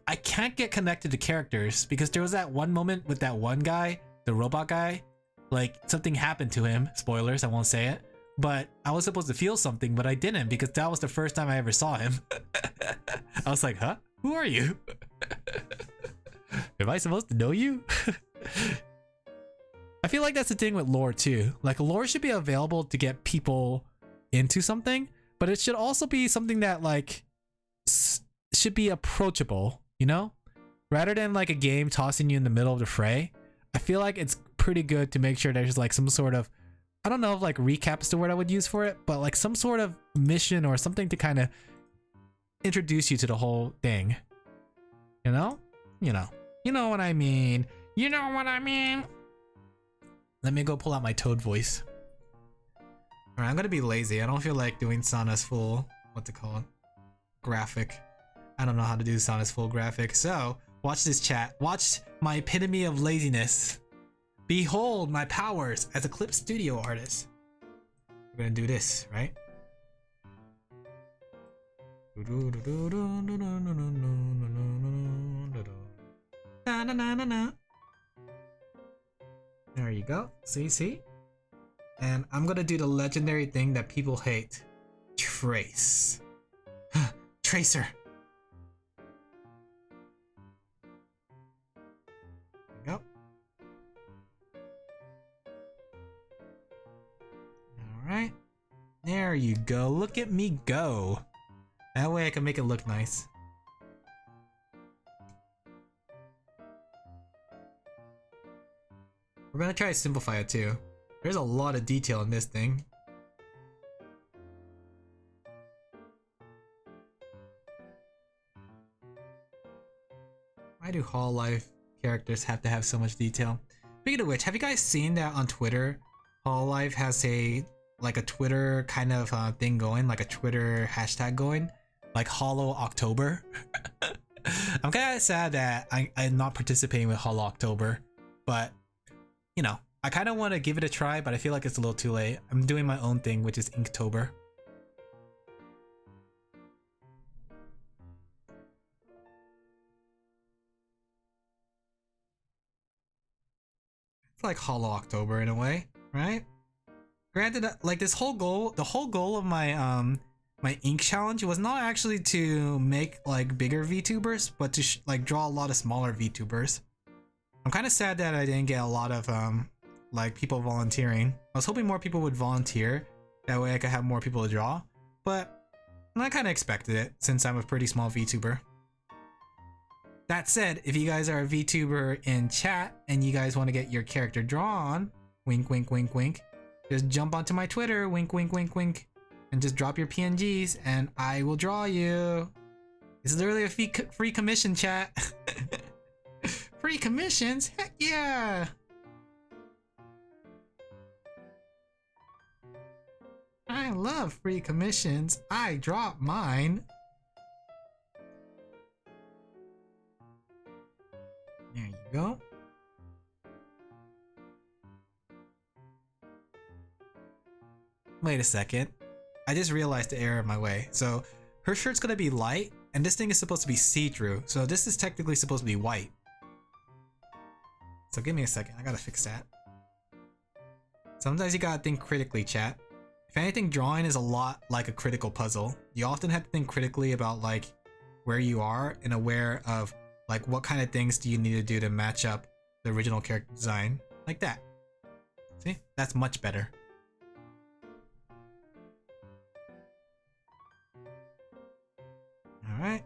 I can't get connected to characters because there was that one moment with that one guy, the robot guy, like something happened to him. Spoilers, I won't say it. But I was supposed to feel something, but I didn't because that was the first time I ever saw him. I was like, huh? Who are you? Am I supposed to know you? I feel like that's the thing with lore too. Like lore should be available to get people into something, but it should also be something that like should be approachable, you know? Rather than like a game tossing you in the middle of the fray, I feel like it's pretty good to make sure there's like some sort of, I don't know if like recap is the word I would use for it, but like some sort of mission or something to kind of introduce you to the whole thing. You know? You know what I mean. You know what I mean. Let me go pull out my Toad voice. Alright, I'm gonna be lazy. I don't feel like doing Sana's full, what's it called? Graphic. I don't know how to do Sana's full graphic. So, watch this chat. Watch my epitome of laziness. Behold my powers as a clip studio artist. We're gonna do this, right? There you go. See? And I'm gonna do the legendary thing that people hate. Trace. Tracer. There you go. Alright. There you go. Look at me go. That way I can make it look nice. We're gonna try to simplify it too. There's a lot of detail in this thing. Why do Hololive characters have to have so much detail? Speaking of which, have you guys seen that on Twitter? Hololive has a Twitter kind of thing going, like a Twitter hashtag going, like Holo October. I'm kind of sad that I'm not participating with Holo October, but you know, I kind of want to give it a try, but I feel like it's a little too late. I'm doing my own thing, which is Inktober. It's like Holo October in a way, right? Granted, like this whole goal, the whole goal of my my ink challenge was not actually to make like bigger VTubers, but to like draw a lot of smaller VTubers. I'm kind of sad that I didn't get a lot of like people volunteering. I was hoping more people would volunteer, that way I could have more people to draw, but I kind of expected it since I'm a pretty small VTuber. That said, if you guys are a VTuber in chat and you guys want to get your character drawn, wink wink wink wink, just jump onto my Twitter, wink wink wink wink, and just drop your PNGs and I will draw you. This is literally a free commission, chat. Free commissions? Heck yeah! I love free commissions. I drop mine. you go. Wait a second. I just realized the error in my way. So her shirt's gonna be light, and this thing is supposed to be see-through. So this is technically supposed to be white. So give me a second. I gotta fix that. Sometimes you gotta think critically, chat. If anything, drawing is a lot like a critical puzzle. You often have to think critically about like where you are and aware of like what kind of things do you need to do to match up the original character design. Like that. See? That's much better. Alright.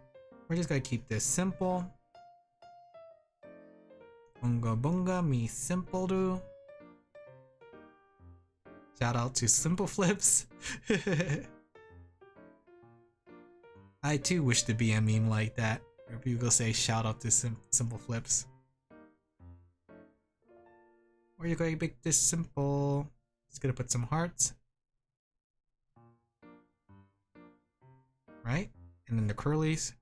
We're just gonna keep this simple. Bunga bunga mi simple do. Shout out to Simple Flips. I too wish to be a meme like that, where people go say shout out to Simple Flips. Where you going to make this simple? Just gonna put some hearts. Right? And then the curlies.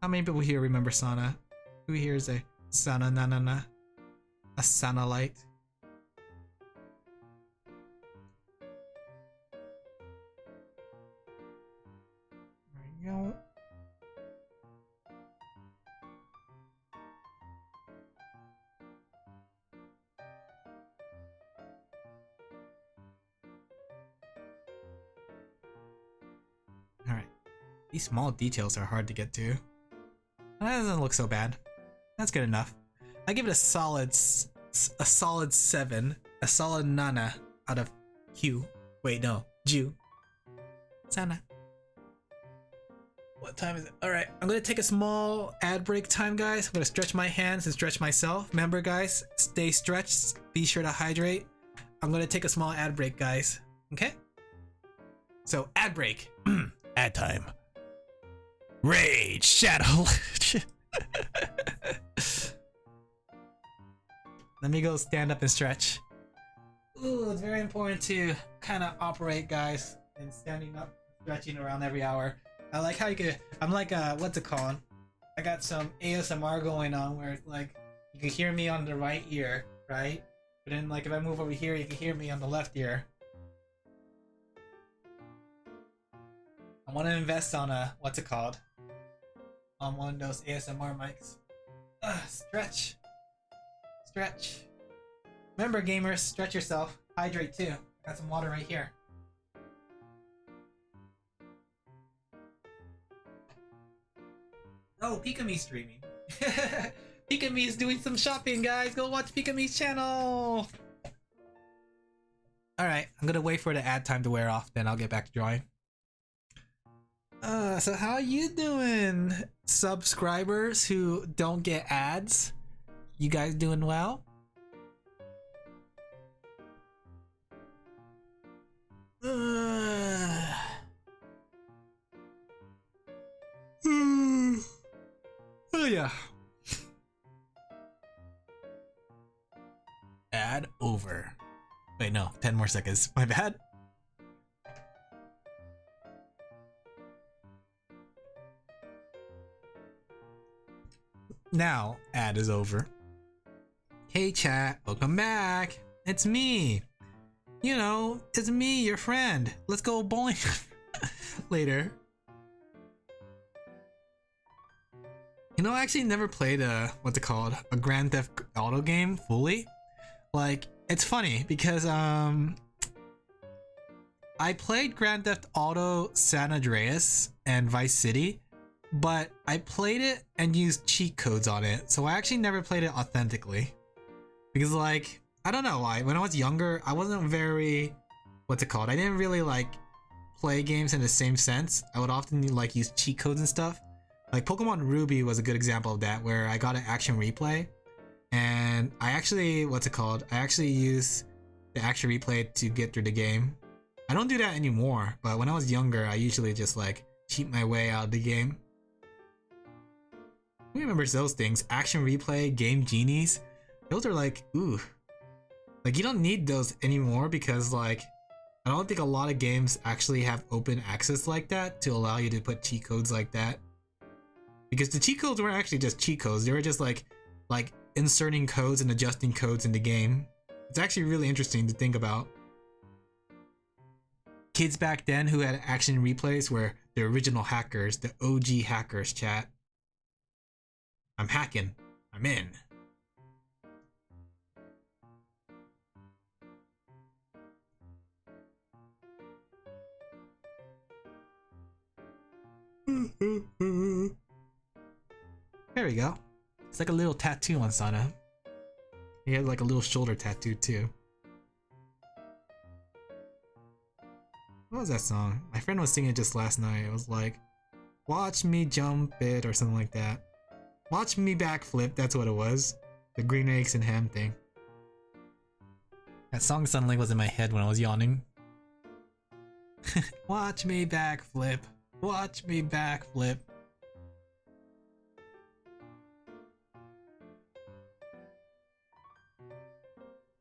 How many people here remember Sana? Who here is a Sana na na na? A Sana light? There we go. Alright. These small details are hard to get to. That doesn't look so bad. That's good enough. I give it a solid 7, a solid nana out of Q. Wait, no, Ju. Sana. What time is it? All right, I'm gonna take a small ad break time, guys. I'm gonna stretch my hands and stretch myself. Remember, guys, stay stretched. Be sure to hydrate. I'm gonna take a small ad break, guys. Okay? So, ad break. Ad time. Rage Shadow. Let me go stand up and stretch. Ooh, it's very important to kind of operate, guys, and standing up, stretching around every hour. I like how you could, I'm like, what's it called? I got some ASMR going on where it's like, you can hear me on the right ear, right? But then like if I move over here, you can hear me on the left ear. I want to invest on a, what's it called? On one of those ASMR mics. Stretch. Stretch. Remember, gamers, stretch yourself. Hydrate too. Got some water right here. Oh, Pikami's streaming. Pikami is doing some shopping, guys. Go watch Pikami's channel. Alright, I'm gonna wait for the ad time to wear off, then I'll get back to drawing. So how you doing, subscribers who don't get ads? You guys doing well? Oh yeah. Ad over. Wait, no, 10 more seconds. My bad. Now, ad is over. Hey chat, welcome back. It's me. You know, it's me, your friend. Let's go bowling later. You know, I actually never played a, what's it called? A Grand Theft Auto game fully. Like, it's funny because, I played Grand Theft Auto San Andreas and Vice City, but I played it and used cheat codes on it. So I actually never played it authentically. Because like, I don't know why. When I was younger, I wasn't very, what's it called? I didn't really like play games in the same sense. I would often like use cheat codes and stuff. Like Pokemon Ruby was a good example of that, where I got an action replay and I actually, what's it called? I actually use the action replay to get through the game. I don't do that anymore, but when I was younger, I usually just like cheat my way out of the game. Who remembers those things? Action replay, game genies. Those are like, ooh. Like you don't need those anymore because like, I don't think a lot of games actually have open access like that to allow you to put cheat codes like that. because the cheat codes weren't actually just cheat codes. They were just like inserting codes and adjusting codes in the game. It's actually really interesting to think about. Kids back then who had action replays were the original hackers, the OG hackers, chat. I'm hacking. I'm in. There we go. It's like a little tattoo on Sana. He had like a little shoulder tattoo too. What was that song? My friend was singing it just last night. It was like, watch me jump it or something like that. Watch me backflip, that's what it was. The green eggs and ham thing. That song suddenly was in my head when I was yawning. Watch me backflip. Watch me backflip.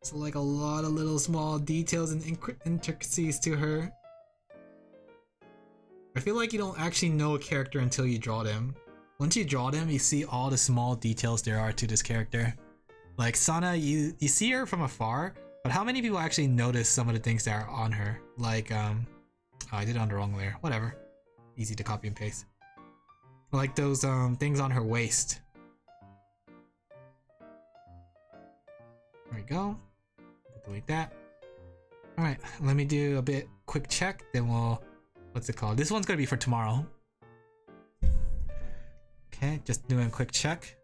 So like a lot of little small details and intricacies to her. I feel like you don't actually know a character until you draw them. Once you draw them, you see all the small details there are to this character. Like Sana, you see her from afar, but how many people actually notice some of the things that are on her? Like, oh, I did it on the wrong layer. Whatever. Easy to copy and paste. Like those things on her waist. There we go. Delete that. Alright, let me do a bit quick check, then we'll... What's it called? This one's gonna be for tomorrow. Okay, just doing a quick check.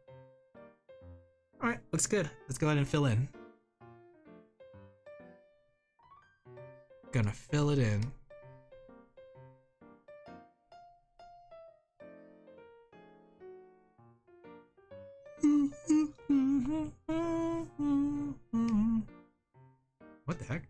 Alright, looks good. Let's go ahead and fill in. Gonna fill it in. What the heck?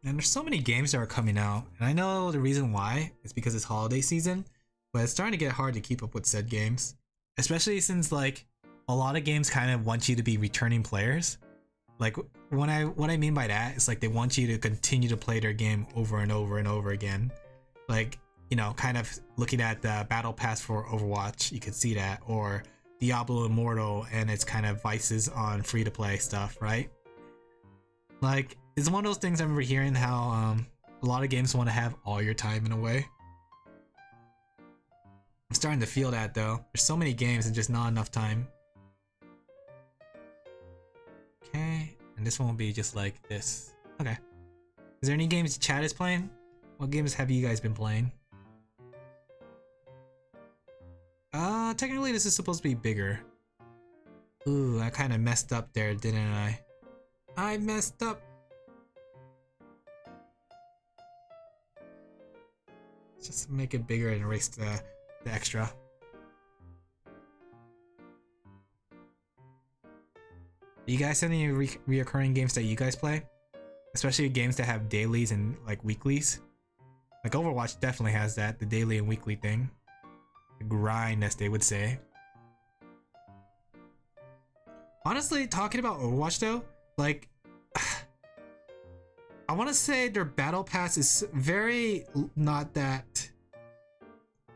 And there's so many games that are coming out, and I know the reason why is because it's holiday season, but it's starting to get hard to keep up with said games, especially since like a lot of games kind of want you to be returning players. Like what I mean by that is like they want you to continue to play their game over and over and over again. Like, you know, kind of looking at the battle pass for Overwatch, you could see that, or Diablo Immortal and its kind of vices on free to play stuff, right? Like, it's one of those things I remember hearing how a lot of games want to have all your time in a way. I'm starting to feel that though. There's so many games and just not enough time. Okay, and this one will be just like this. Okay. Is there any games chat is playing? What games have you guys been playing? Technically this is supposed to be bigger. Ooh, I kind of messed up there, didn't I? I messed up. Just make it bigger and erase the extra. Do you guys have any reoccurring games that you guys play? Especially games that have dailies and like weeklies? Like Overwatch definitely has that, the daily and weekly thing. The grind, as they would say. Honestly, talking about Overwatch though, like, I want to say their battle pass is very not that...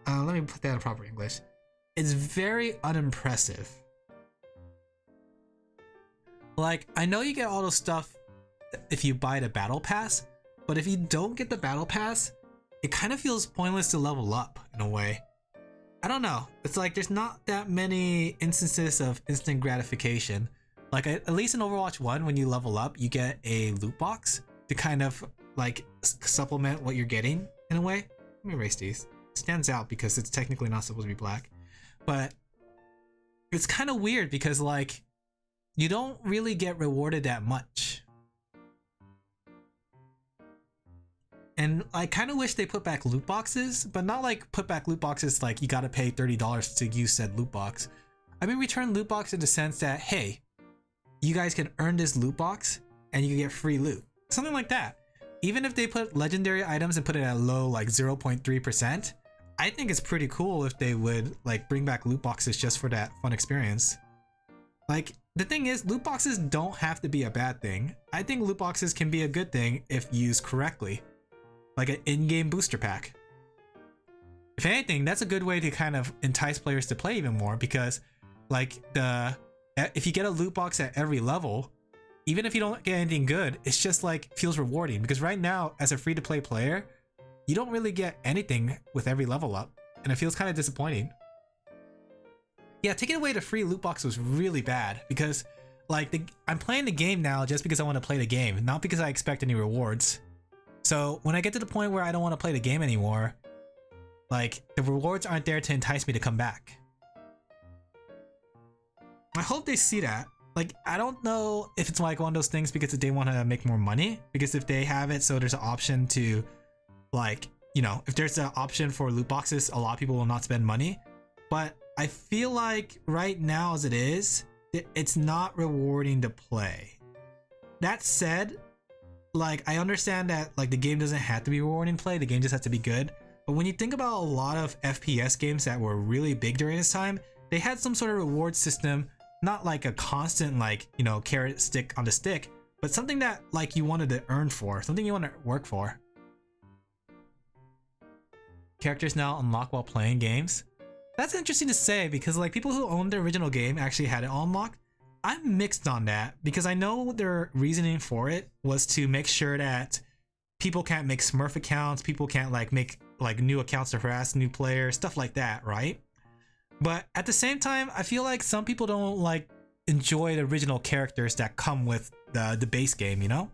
let me put that in proper English. It's very unimpressive. Like, I know you get all those stuff if you buy the battle pass, but if you don't get the battle pass, it kind of feels pointless to level up in a way. I don't know. It's like there's not that many instances of instant gratification. Like at least in Overwatch 1, when you level up, you get a loot box to kind of like supplement what you're getting in a way. Let me erase these. It stands out because it's technically not supposed to be black. But it's kind of weird because like you don't really get rewarded that much. And I kind of wish they put back loot boxes, but not like put back loot boxes like you gotta pay $30 to use said loot box. I mean return loot box in the sense that, hey, you guys can earn this loot box and you can get free loot. Something like that. Even if they put legendary items and put it at low like 0.3%, I think it's pretty cool if they would like bring back loot boxes just for that fun experience. Like, the thing is, loot boxes don't have to be a bad thing. I think loot boxes can be a good thing if used correctly. like an in-game booster pack. If anything, that's a good way to kind of entice players to play even more, because like if you get a loot box at every level, even if you don't get anything good, it's just like feels rewarding, because right now as a free-to-play player, you don't really get anything with every level up, and it feels kind of disappointing. Yeah, taking away the free loot box was really bad, because like I'm playing the game now just because I want to play the game, not because I expect any rewards. So when I get to the point where I don't want to play the game anymore, like the rewards aren't there to entice me to come back. I hope they see that. Like, I don't know if it's like one of those things because they want to make more money, because if they have it so there's an option to, like, you know, if there's an option for loot boxes, a lot of people will not spend money. But I feel like right now as it is, it's not rewarding to play. That said, like, I understand that like the game doesn't have to be rewarding to play, the game just has to be good. But when you think about a lot of FPS games that were really big during this time, they had some sort of reward system, not like a constant, like, you know, carrot stick on the stick, but something that like you wanted to earn for, something you want to work for. Characters now unlock while playing games. That's interesting to say, because like people who owned the original game actually had it unlocked. I'm mixed on that, because I know their reasoning for it was to make sure that people can't make Smurf accounts, people can't like make like new accounts to harass new players, stuff like that, right? But at the same time, I feel like some people don't like enjoy the original characters that come with the base game, you know?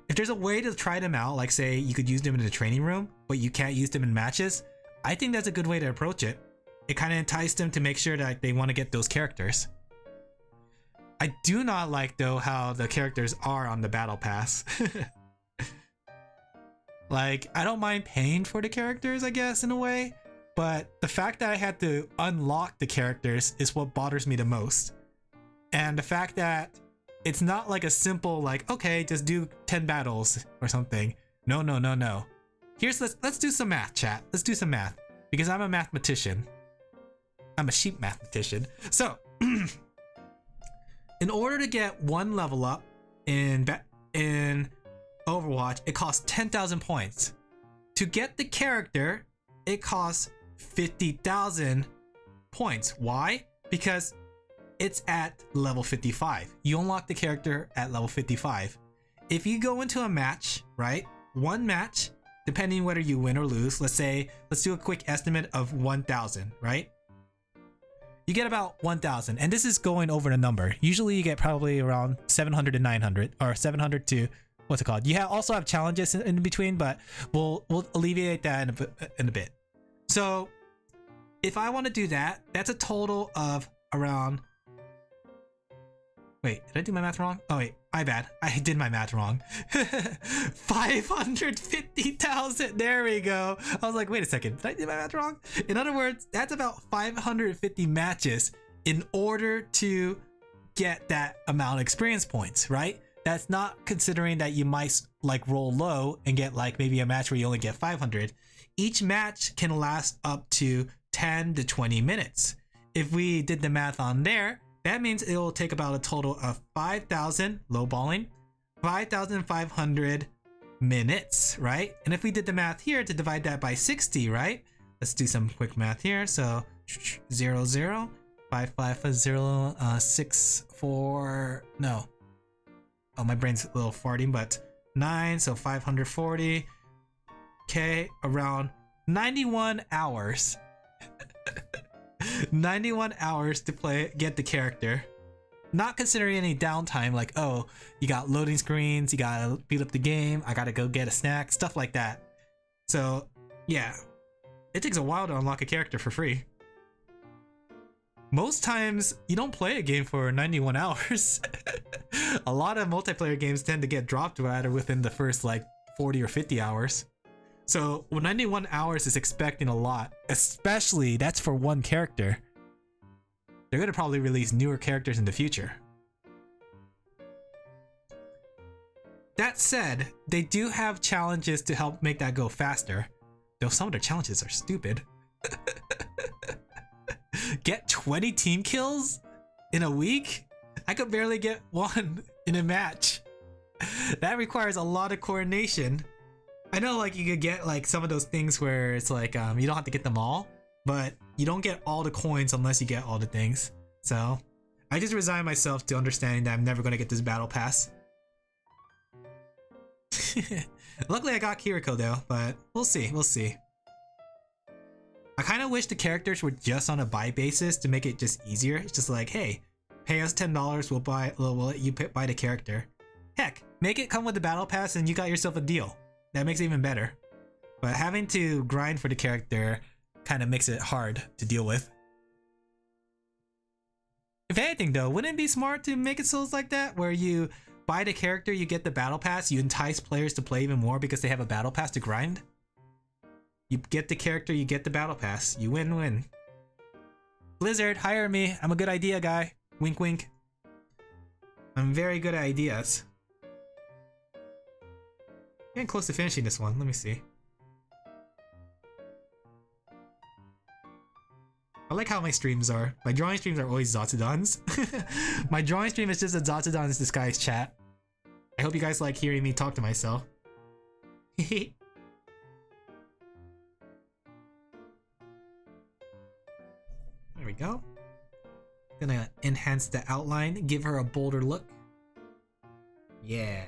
If there's a way to try them out, like say you could use them in the training room, but you can't use them in matches, I think that's a good way to approach it. It kind of enticed them to make sure that they want to get those characters. I do not like though how the characters are on the battle pass. Like, I don't mind paying for the characters, I guess, in a way, but the fact that I had to unlock the characters is what bothers me the most. And the fact that it's not like a simple like, okay, just do 10 battles or something. No. Let's do some math, chat. Let's do some math, because I'm a mathematician. I'm a sheep mathematician. So in order to get one level up in Overwatch, it costs 10,000 points. To get the character, it costs 50,000 points. Why? Because it's at level 55. You unlock the character at level 55. If you go into a match, right? One match, depending whether you win or lose, let's do a quick estimate of 1,000, right? You get about 1,000, and this is going over the number. Usually you get probably around 700 to 900, or 700 to what's it called? You also have challenges in between, but we'll alleviate that in a bit. So if I want to do that, that's a total of around. Wait, did I do my math wrong? Oh wait, my bad. I did my math wrong. 550,000. There we go. I was like, wait a second, did I do my math wrong? In other words, that's about 550 matches in order to get that amount of experience points, right? That's not considering that you might like roll low and get like maybe a match where you only get 500. Each match can last up to 10 to 20 minutes. If we did the math on there, that means it will take about a total of 5,000 lowballing, 5,500 minutes, right? And if we did the math here to divide that by 60, right? Let's do some quick math here. So 0, 0, 5, 5, 0, 6, 4, no. Oh, my brain's a little farting, but 9, so 540. Okay, around 91 hours. 91 hours to get the character. Not considering any downtime, like, oh, you got loading screens, you gotta beat up the game, I gotta go get a snack, stuff like that. So, yeah. It takes a while to unlock a character for free. Most times, you don't play a game for 91 hours. A lot of multiplayer games tend to get dropped right within the first like 40 or 50 hours. So 91 hours is expecting a lot, especially that's for one character. They're going to probably release newer characters in the future. That said, they do have challenges to help make that go faster, though some of their challenges are stupid. Get 20 team kills in a week? I could barely get one in a match. That requires a lot of coordination. I know like you could get like some of those things where it's like you don't have to get them all, but you don't get all the coins unless you get all the things. So I just resign myself to understanding that I'm never gonna get this battle pass. Luckily I got Kiriko though, but we'll see, we'll see. I kind of wish the characters were just on a buy basis to make it just easier. It's just like, hey, pay us $10, we'll let you buy the character. Heck, make it come with the battle pass and you got yourself a deal. That makes it even better. But having to grind for the character kind of makes it hard to deal with. If anything though, wouldn't it be smart to make it so it's like that, where you buy the character, you get the battle pass, you entice players to play even more because they have a battle pass to grind? You get the character, you get the battle pass, you win-win. Blizzard, hire me, I'm a good idea guy. Wink wink. I'm very good at ideas. Getting close to finishing this one, let me see. I like how my streams are. My drawing streams are always Zatudans. My drawing stream is just a Zatudans disguised chat. I hope you guys like hearing me talk to myself. There we go. Gonna enhance the outline, give her a bolder look. Yeah.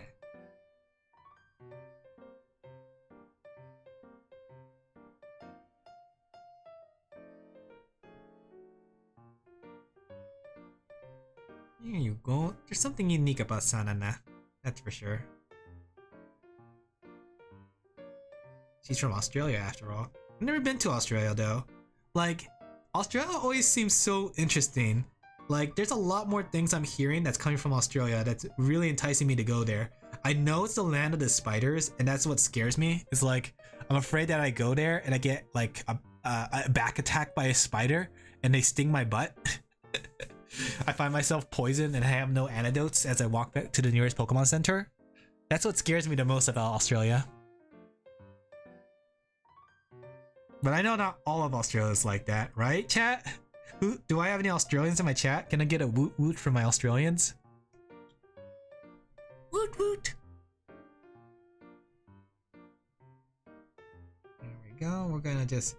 There you go. There's something unique about Sanana, that's for sure. She's from Australia after all. I've never been to Australia though. Like, Australia always seems so interesting. Like, there's a lot more things I'm hearing that's coming from Australia that's really enticing me to go there. I know it's the land of the spiders, and that's what scares me. It's like, I'm afraid that I go there and I get like a back attack by a spider and they sting my butt. I find myself poisoned and I have no antidotes as I walk back to the nearest Pokemon Center. That's what scares me the most about Australia. But I know not all of Australia is like that, right, chat? Do I have any Australians in my chat? Can I get a woot woot from my Australians? Woot woot! There we go. We're gonna just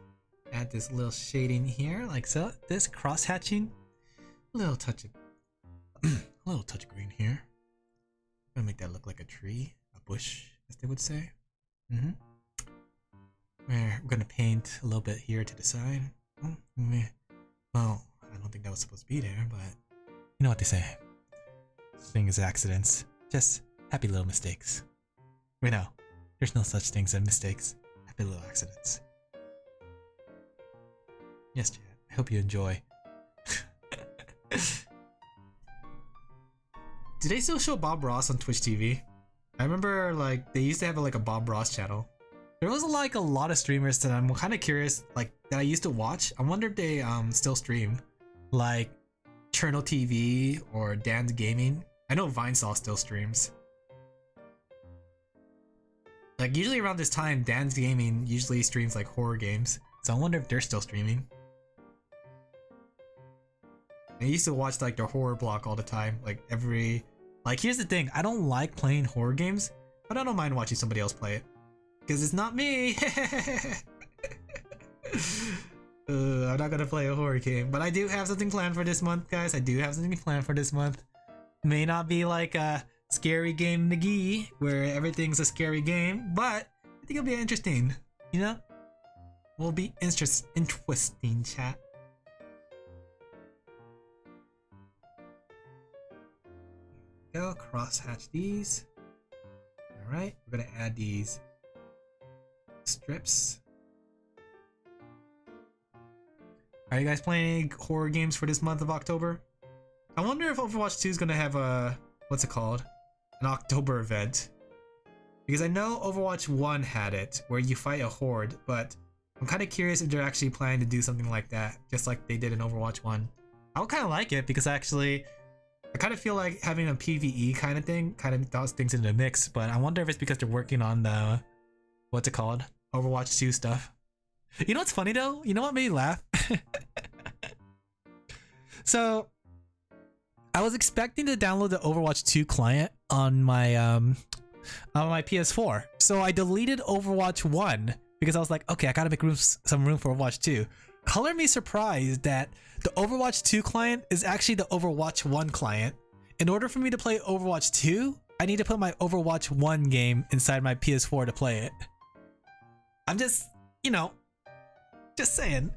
add this little shading here, like so. This cross hatching. A little touch of green here. Gonna make that look like a tree, a bush, as they would say. We're gonna paint a little bit here to the side. Well, I don't think that was supposed to be there, but you know what they say. Things accidents, just happy little mistakes. We know there's no such things as mistakes. Happy little accidents. Yes, chat. I hope you enjoy. Do they still show Bob Ross on Twitch TV? I remember like they used to have like a Bob Ross channel. There was like a lot of streamers that I'm kind of curious, like that I used to watch. I wonder if they still stream, like Cherno TV or Dan's Gaming. I know Vinesaw still streams. Like usually around this time, Dan's Gaming usually streams like horror games. So I wonder if they're still streaming. I used to watch like their horror block all the time, like every... Like here's the thing, I don't like playing horror games, but I don't mind watching somebody else play it. Because it's not me! I'm not gonna play a horror game, but I do have something planned for this month, guys. I do have something planned for this month. May not be like a scary game McGee, where everything's a scary game, but I think it'll be interesting, you know? Will be interesting, chat. Go cross hatch these. Alright, we're gonna add these strips. Are you guys playing any horror games for this month of October? I wonder if Overwatch 2 is gonna have a, what's it called? An October event. Because I know Overwatch 1 had it, where you fight a horde, but I'm kind of curious if they're actually planning to do something like that, just like they did in Overwatch 1. I would kind of like it, because actually, I kind of feel like having a PvE kind of thing kind of throws things into the mix, but I wonder if it's because they're working on the, what's it called? Overwatch 2 stuff. You know what's funny though? You know what made me laugh? So, I was expecting to download the Overwatch 2 client on my on my PS4. So I deleted Overwatch 1 because I was like, okay, I gotta make some room for Overwatch 2. Color me surprised that the Overwatch 2 client is actually the Overwatch 1 client. In order for me to play Overwatch 2, I need to put my Overwatch 1 game inside my PS4 to play it. I'm just, you know, just saying.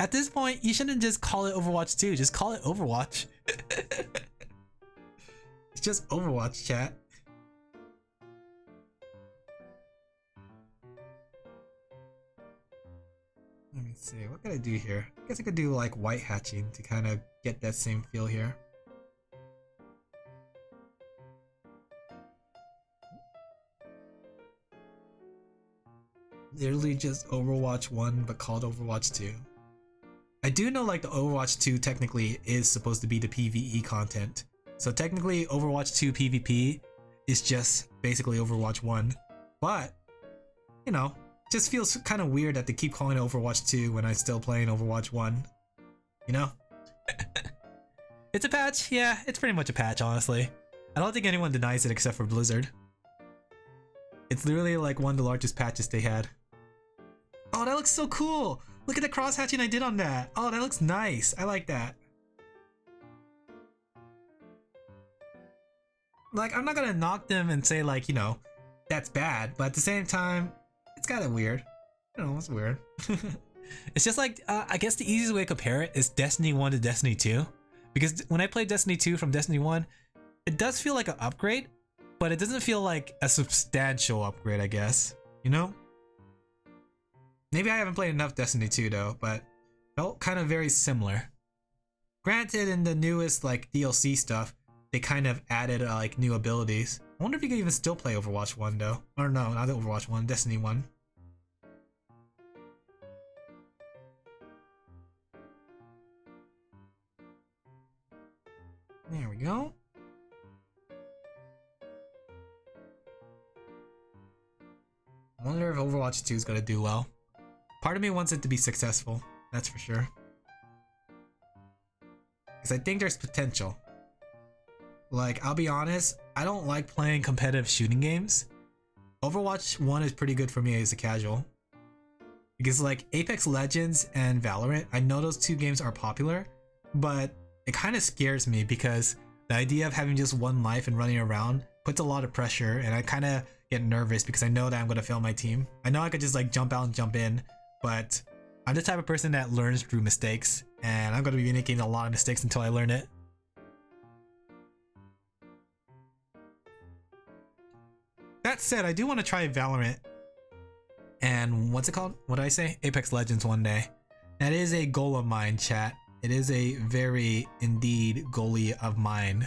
At this point, you shouldn't just call it Overwatch 2, just call it Overwatch. It's just Overwatch, chat. Let me see, what could I do here? I guess I could do like white hatching to kind of get that same feel here. Literally just Overwatch 1 but called Overwatch 2. I do know like the Overwatch 2 technically is supposed to be the PvE content. So technically Overwatch 2 PvP is just basically Overwatch 1. But, you know, just feels kind of weird that they keep calling it Overwatch 2 when I'm still playing Overwatch 1. You know? It's a patch? Yeah, it's pretty much a patch, honestly. I don't think anyone denies it except for Blizzard. It's literally like one of the largest patches they had. Oh, that looks so cool! Look at the cross hatching I did on that! Oh, that looks nice! I like that. Like, I'm not gonna knock them and say like, you know, that's bad, but at the same time, it's kind of weird. You know, it's weird. It's just like, I guess the easiest way to compare it is Destiny 1 to Destiny 2. Because when I played Destiny 2 from Destiny 1, it does feel like an upgrade, but it doesn't feel like a substantial upgrade, I guess. You know? Maybe I haven't played enough Destiny 2 though, but felt kind of very similar. Granted, in the newest like DLC stuff, they kind of added like new abilities. I wonder if you can even still play Overwatch 1 though. Or no, not Overwatch 1, Destiny 1. There we go. I wonder if Overwatch 2 is gonna do well. Part of me wants it to be successful, that's for sure. Because I think there's potential. Like, I'll be honest, I don't like playing competitive shooting games. Overwatch 1 is pretty good for me as a casual. Because like Apex Legends and Valorant, I know those two games are popular, but it kind of scares me because the idea of having just one life and running around puts a lot of pressure, and I kind of get nervous because I know that I'm going to fail my team. I know I could just like jump out and jump in, but I'm the type of person that learns through mistakes, and I'm going to be making a lot of mistakes until I learn it. That said, I do want to try Valorant and what's it called? What did I say? Apex Legends one day. That is a goal of mine, chat. It is a very indeed goalie of mine.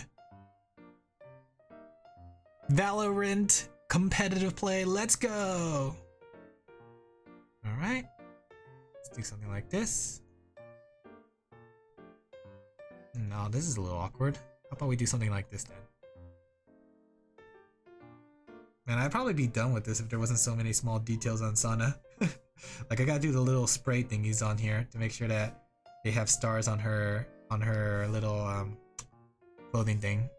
Valorant competitive play, let's go! Alright, let's do something like this. No, this is a little awkward. How about we do something like this then? Man, I'd probably be done with this if there wasn't so many small details on Sana. Like I gotta do the little spray thingies on here to make sure that they have stars on her little clothing thing.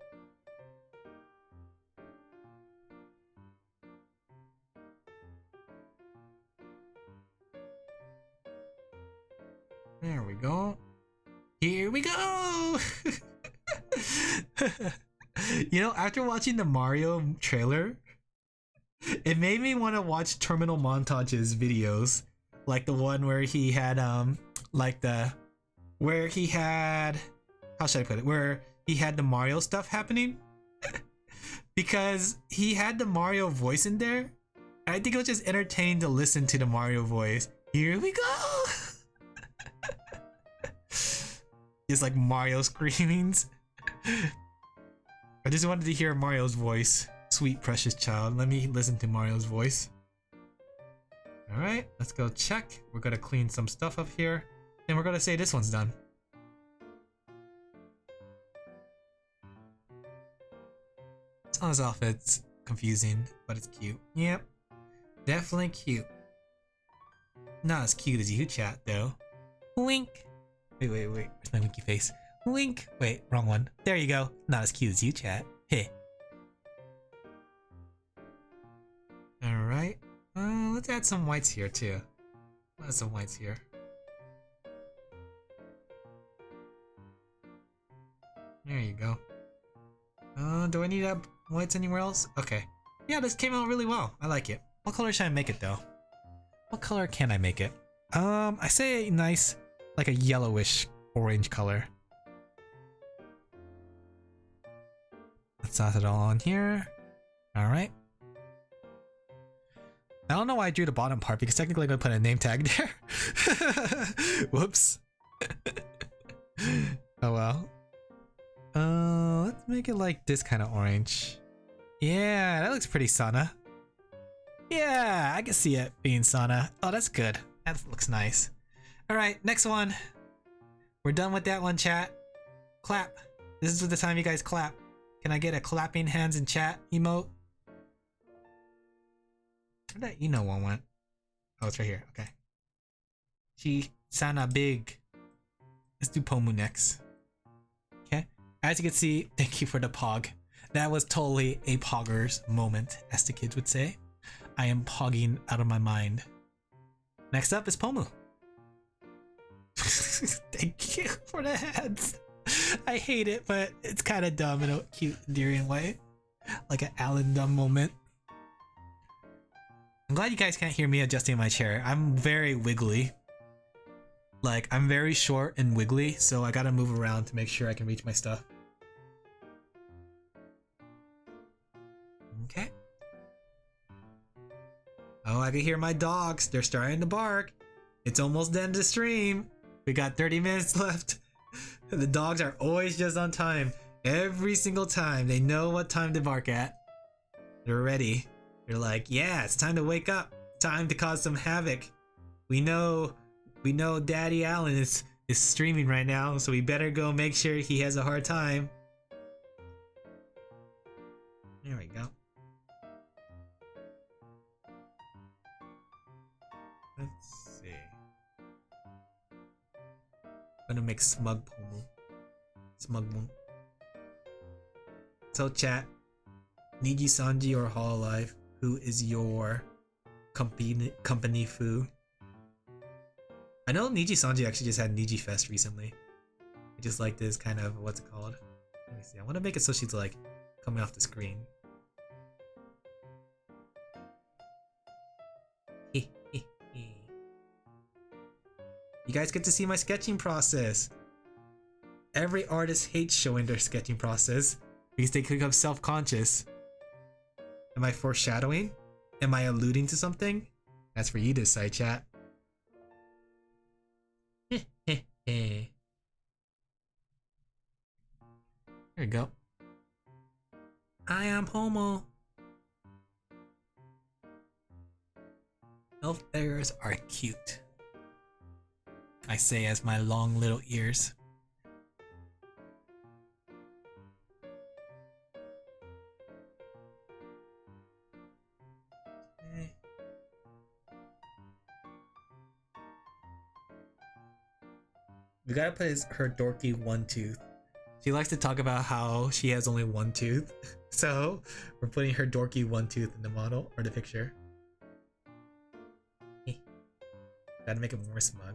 There we go. Here we go! You know, after watching the Mario trailer, it made me want to watch terminal montages videos. Like the one where he had, where he had, how should I put it? Where he had the Mario stuff happening. Because he had the Mario voice in there. And I think it was just entertaining to listen to the Mario voice. Here we go! Just like Mario screamings. I just wanted to hear Mario's voice. Sweet precious child. Let me listen to Mario's voice. Alright, let's go check. We're gonna clean some stuff up here. Then we're gonna say this one's done. Sana's outfit's confusing, but it's cute. Yep. Definitely cute. Not as cute as you, chat, though. Wink. Wait. Where's my winky face? Wink. Wait, wrong one. There you go. Not as cute as you, chat. Hey. add some whites here too. Add some whites here. There you go. Do I need to add whites anywhere else? Okay. Yeah, this came out really well. I like it. What color should I make it though? What color can I make it? I say a nice, like a yellowish orange color. Let's toss it all on here. Alright. I don't know why I drew the bottom part because technically I'm gonna put a name tag there. Whoops. Oh well. Let's make it like this kind of orange. Yeah, that looks pretty Sana. Yeah, I can see it being Sana. Oh, that's good. That looks nice. Alright, next one. We're done with that one, chat. Clap. This is the time you guys clap. Can I get a clapping hands in chat emote? Where that one went? Oh, it's right here. Okay. She Sana big. Let's do Pomu next. Okay. As you can see, thank you for the pog. That was totally a poggers moment, as the kids would say. I am pogging out of my mind. Next up is Pomu. Thank you for the hands. I hate it, but it's kind of dumb in a cute, endearing way. Like an Alan dumb moment. I'm glad you guys can't hear me adjusting my chair. I'm very wiggly. Like, I'm very short and wiggly, so I gotta move around to make sure I can reach my stuff. Okay. Oh, I can hear my dogs. They're starting to bark. It's almost the end of the stream. We got 30 minutes left. The dogs are always just on time. Every single time. They know what time to bark at. They're ready. They're like, yeah, it's time to wake up. Time to cause some havoc. We know Daddy Allen is streaming right now, so we better go make sure he has a hard time. There we go. Let's see. I'm gonna make Smug Pomu. Smug Moon. So chat, Niji Sanji or Hololive, who is your company foo? I know Niji Sanji actually just had Niji Fest recently. I just like this kind of, what's it called? Let me see, I want to make it so she's like coming off the screen. You guys get to see my sketching process. Every artist hates showing their sketching process because they become self-conscious. Am I foreshadowing? Am I alluding to something? That's for you to decide, chat. Here we go. I am Homo. Elf bears are cute. I say as my long little ears. Okay. We gotta put her dorky one tooth. She likes to talk about how she has only one tooth. So we're putting her dorky one tooth in the model or the picture. Gotta make it more smug.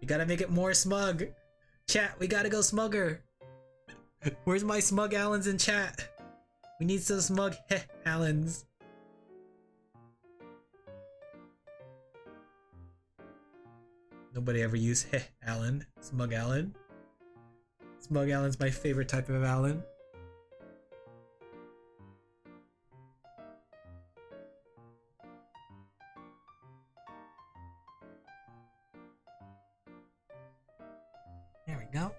We gotta make it more smug. Chat, we gotta go smugger. Where's my smug Allens in chat? We need some smug Allens. Nobody ever used Allen. Smug Allen. Smug Allen's my favorite type of Allen. There we go.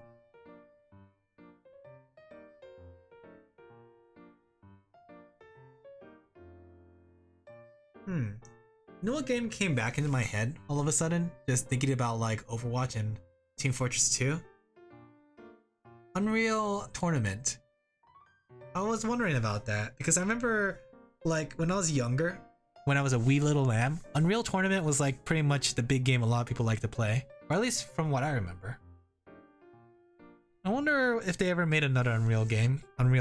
You know what game came back into my head all of a sudden? Just thinking about like Overwatch and Team Fortress 2. Unreal Tournament. I was wondering about that because I remember like when I was younger, when I was a wee little lamb, Unreal Tournament was like pretty much the big game a lot of people like to play. Or at least from what I remember. I wonder if they ever made another Unreal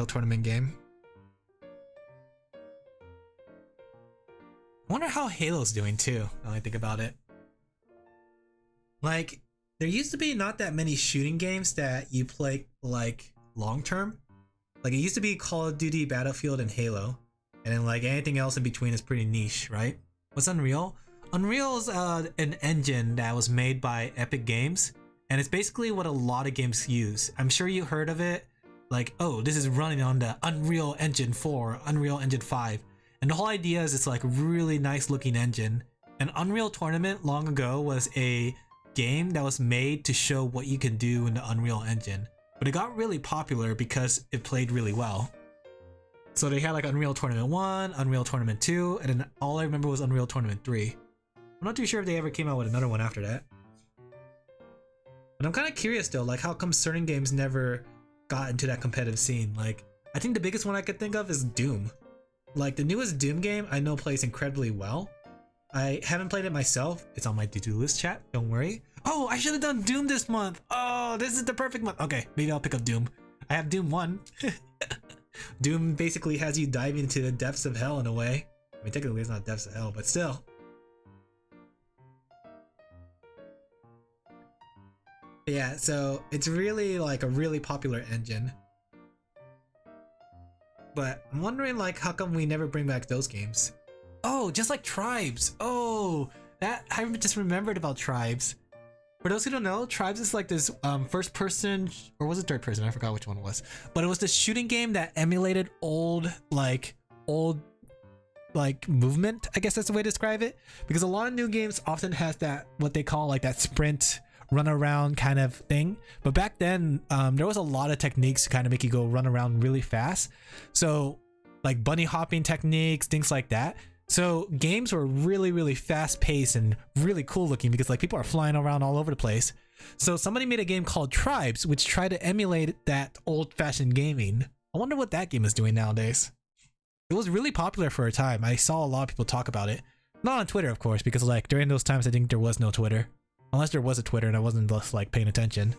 Tournament game. I wonder how Halo's doing too, now I think about it. Like, there used to be not that many shooting games that you play like long term. Like, it used to be Call of Duty, Battlefield, and Halo. And then like anything else in between is pretty niche, right? What's Unreal? Unreal is an engine that was made by Epic Games. And it's basically what a lot of games use. I'm sure you heard of it. Like, oh, this is running on the Unreal Engine 4, Unreal Engine 5. And the whole idea is it's like a really nice looking engine. An Unreal Tournament long ago was a game that was made to show what you can do in the Unreal Engine. But it got really popular because it played really well. So they had like Unreal Tournament 1, Unreal Tournament 2, and then all I remember was Unreal Tournament 3. I'm not too sure if they ever came out with another one after that. But I'm kind of curious though, like how come certain games never got into that competitive scene? Like, I think the biggest one I could think of is Doom. Like, the newest Doom game I know plays incredibly well. I haven't played it myself. It's on my to-do list, chat. Don't worry. Oh, I should have done Doom this month. Oh, this is the perfect month. Okay, maybe I'll pick up Doom. I have Doom 1. Doom basically has you dive into the depths of hell in a way. I mean, technically it's not depths of hell, but still. Yeah, so it's really like a really popular engine. But I'm wondering like how come we never bring back those games? Oh, just like Tribes. Oh, that I just remembered about Tribes. For those who don't know, Tribes is like this first person, or was it third person? I forgot which one it was. But it was this shooting game that emulated old movement, I guess that's the way to describe it. Because a lot of new games often has that, what they call like that sprint run around kind of thing. But back then, there was a lot of techniques to kind of make you go run around really fast. So like bunny hopping techniques, things like that. So games were really, really fast paced and really cool looking because like people are flying around all over the place. So somebody made a game called Tribes, which tried to emulate that old fashioned gaming. I wonder what that game is doing nowadays. It was really popular for a time. I saw a lot of people talk about it. Not on Twitter, of course, because like during those times, I think there was no Twitter. Unless there was a Twitter and I wasn't just like paying attention.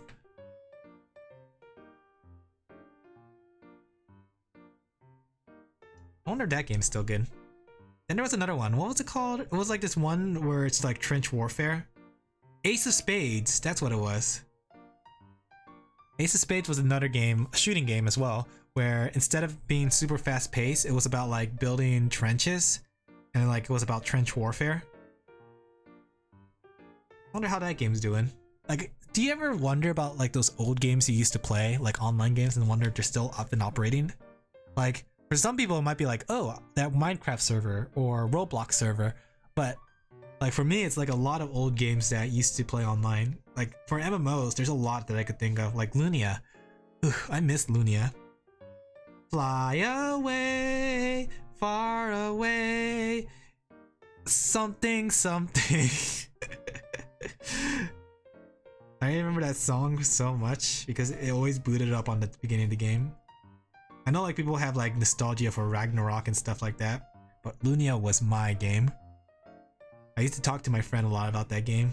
I wonder if that game's still good. Then there was another one. What was it called? It was like this one where it's like trench warfare. Ace of Spades, that's what it was. Ace of Spades was another game, a shooting game as well, where instead of being super fast paced, it was about like building trenches and like it was about trench warfare. I wonder how that game's doing. Like, do you ever wonder about like those old games you used to play, like online games, and wonder if they're still up and operating? Like, for some people it might be like, oh, that Minecraft server or Roblox server, but like for me it's like a lot of old games that I used to play online. Like for MMOs, there's a lot that I could think of, like Lunia. Ugh, I miss Lunia. Fly away, far away, something, something. I remember that song so much because it always booted up on the beginning of the game. I know like people have like nostalgia for Ragnarok and stuff like that, but Lunia was my game. I used to talk to my friend a lot about that game.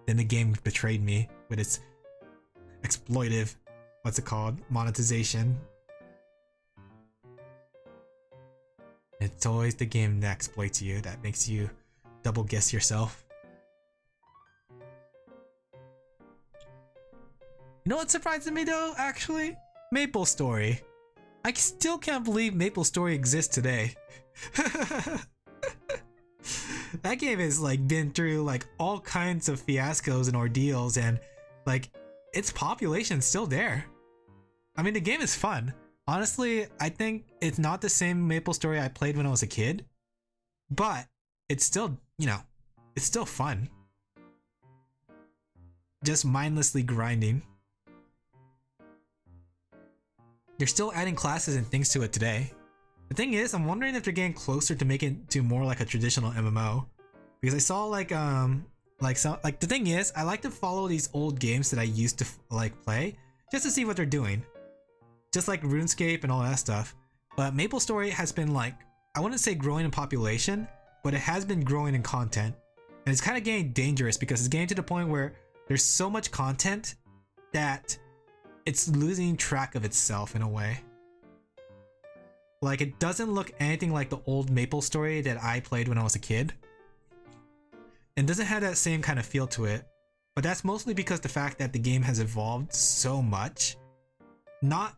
Then the game betrayed me with its exploitive, what's it called, monetization. It's always the game that exploits you, that makes you double guess yourself. You know what surprised me though, actually? Maple Story. I still can't believe Maple Story exists today. That game has like been through like all kinds of fiascos and ordeals, and like its population's still there. I mean, the game is fun. Honestly, I think it's not the same Maple Story I played when I was a kid, but it's still, you know, it's still fun. Just mindlessly grinding. They're still adding classes and things to it today. The thing is, I'm wondering if they're getting closer to make it to more like a traditional MMO. Because I saw like the thing is, I like to follow these old games that I used to like play just to see what they're doing. Just like RuneScape and all that stuff. But Maple Story has been like, I wouldn't say growing in population, but it has been growing in content. And it's kind of getting dangerous because it's getting to the point where there's so much content that it's losing track of itself in a way. Like, it doesn't look anything like the old Maple story that I played when I was a kid. It doesn't have that same kind of feel to it. But that's mostly because the fact that the game has evolved so much. Not,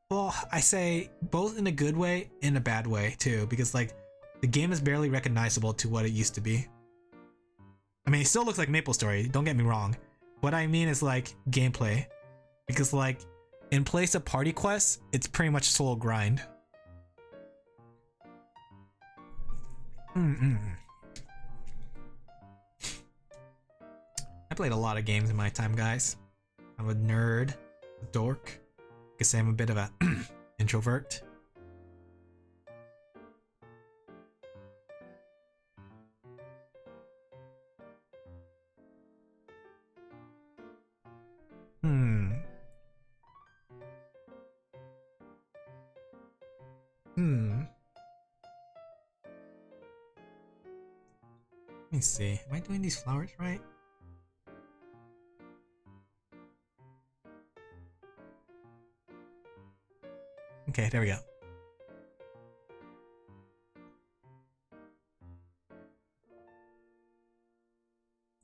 well, I say both in a good way and a bad way too, because like the game is barely recognizable to what it used to be. I mean, it still looks like Maple Story, don't get me wrong. What I mean is like gameplay, because like in place of party quests, it's pretty much solo grind. I played a lot of games in my time, guys. I'm a nerd, a dork. I could say I'm a bit of a introvert. Let me see. Am I doing these flowers right? Okay, there we go.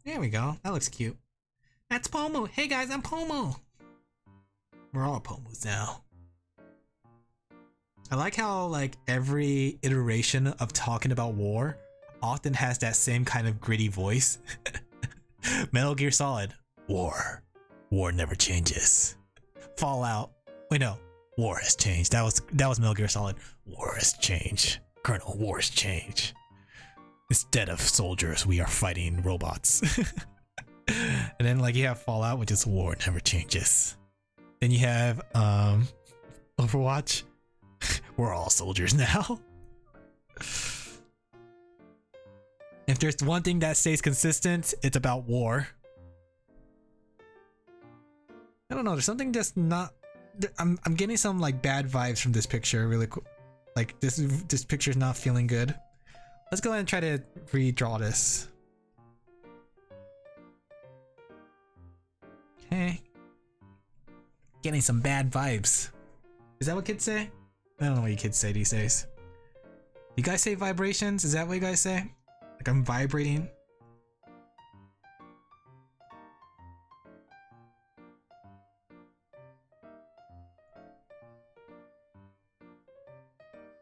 There we go. That looks cute. That's Pomo. Hey guys, I'm Pomo. We're all Pomos now. I like how like every iteration of talking about war often has that same kind of gritty voice. Metal Gear Solid. War. War never changes. Fallout. Wait, no. War has changed. That was Metal Gear Solid. War has changed. Colonel, war has changed. Instead of soldiers, we are fighting robots. And then like you have Fallout, which is war never changes. Then you have Overwatch. We're all soldiers now. If there's one thing that stays consistent, it's about war. I don't know, there's something that's not... I'm getting some like bad vibes from this picture really cool. Like this picture's not feeling good. Let's go ahead and try to redraw this. Okay. Getting some bad vibes. Is that what kids say? I don't know what you kids say these days. You guys say vibrations? Is that what you guys say? Like I'm vibrating?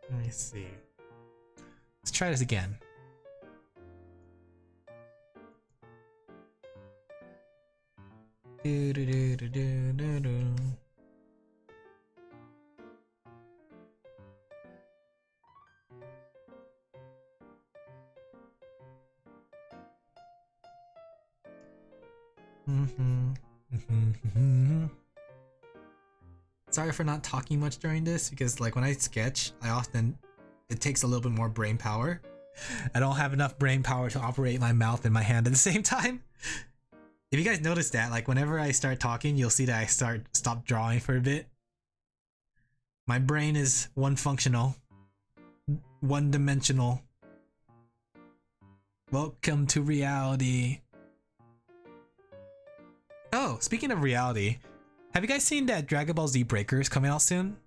Let me see. Let's try this again. Do do do do do do do. Sorry for not talking much during this because like when I sketch, it takes a little bit more brain power. I don't have enough brain power to operate my mouth and my hand at the same time. If you guys notice that, like whenever I start talking, you'll see that I stop drawing for a bit. My brain is one-functional, one-dimensional. Welcome to reality. Oh, speaking of reality, have you guys seen that Dragon Ball Z Breakers coming out soon?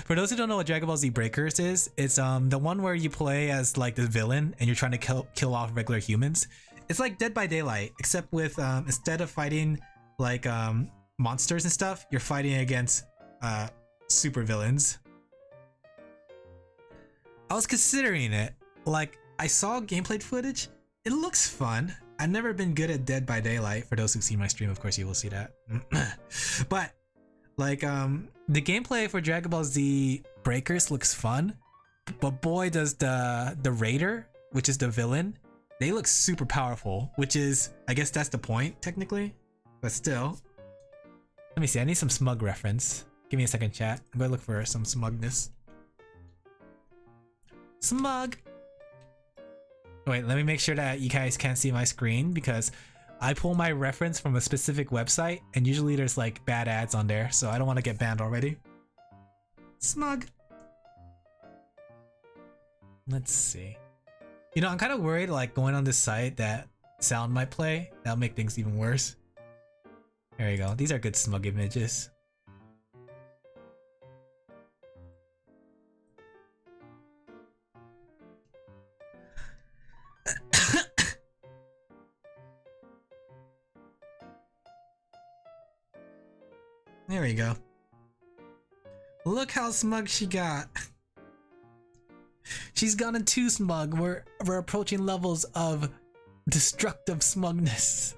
For those who don't know what Dragon Ball Z Breakers is, it's the one where you play as like the villain and you're trying to kill off regular humans. It's like Dead by Daylight, except with instead of fighting like monsters and stuff, you're fighting against super villains. I was considering it. Like I saw gameplay footage. It looks fun. I've never been good at Dead by Daylight. For those who've seen my stream, of course you will see that. But like the gameplay for Dragon Ball Z Breakers looks fun, but boy does the Raider, which is the villain, they look super powerful, which is, I guess that's the point technically, but still. Let me see, I need some smug reference. Give me a second, chat. I'm gonna look for some smugness. Smug. Wait, let me make sure that you guys can't see my screen because I pull my reference from a specific website and usually there's like bad ads on there, so I don't want to get banned already. Smug. Let's see. You know, I'm kind of worried like going on this site that sound might play. That'll make things even worse. There you go. These are good smug images. There we go. Look how smug she got. She's gotten too smug. We're approaching levels of destructive smugness.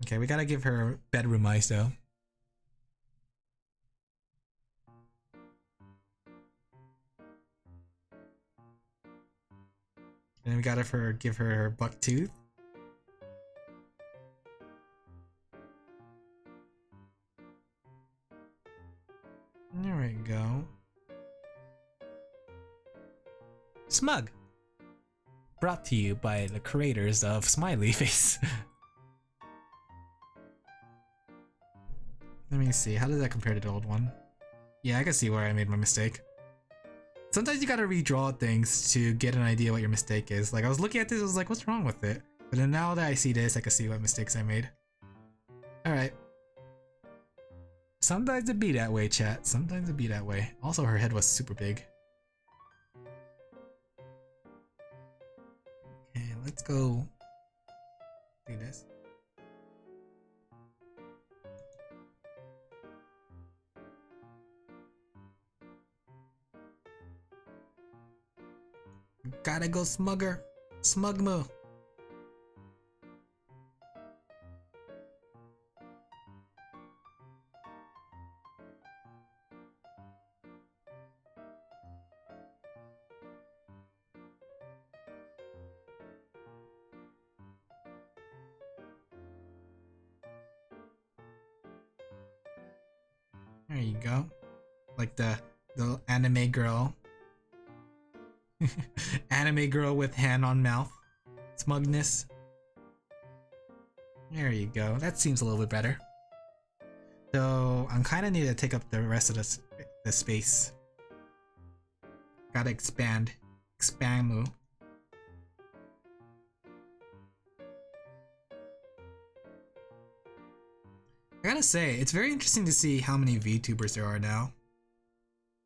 Okay, we gotta give her bedroom eyes though. And we gotta give her buck tooth. There we go. Smug. Brought to you by the creators of Smiley Face. Let me see, how does that compare to the old one? Yeah, I can see where I made my mistake. Sometimes you gotta redraw things to get an idea what your mistake is. Like, I was looking at this, I was like, what's wrong with it? But then now that I see this, I can see what mistakes I made. Alright. Sometimes it be that way, chat. Sometimes it be that way. Also, her head was super big. Okay, let's go do this. Gotta go smugger. Smugmo. There you go. Like the anime girl. Anime girl with hand on mouth. Smugness. There you go. That seems a little bit better. So I'm kind of need to take up the rest of the space. Gotta expand. Expand move. I gotta say, it's very interesting to see how many VTubers there are now.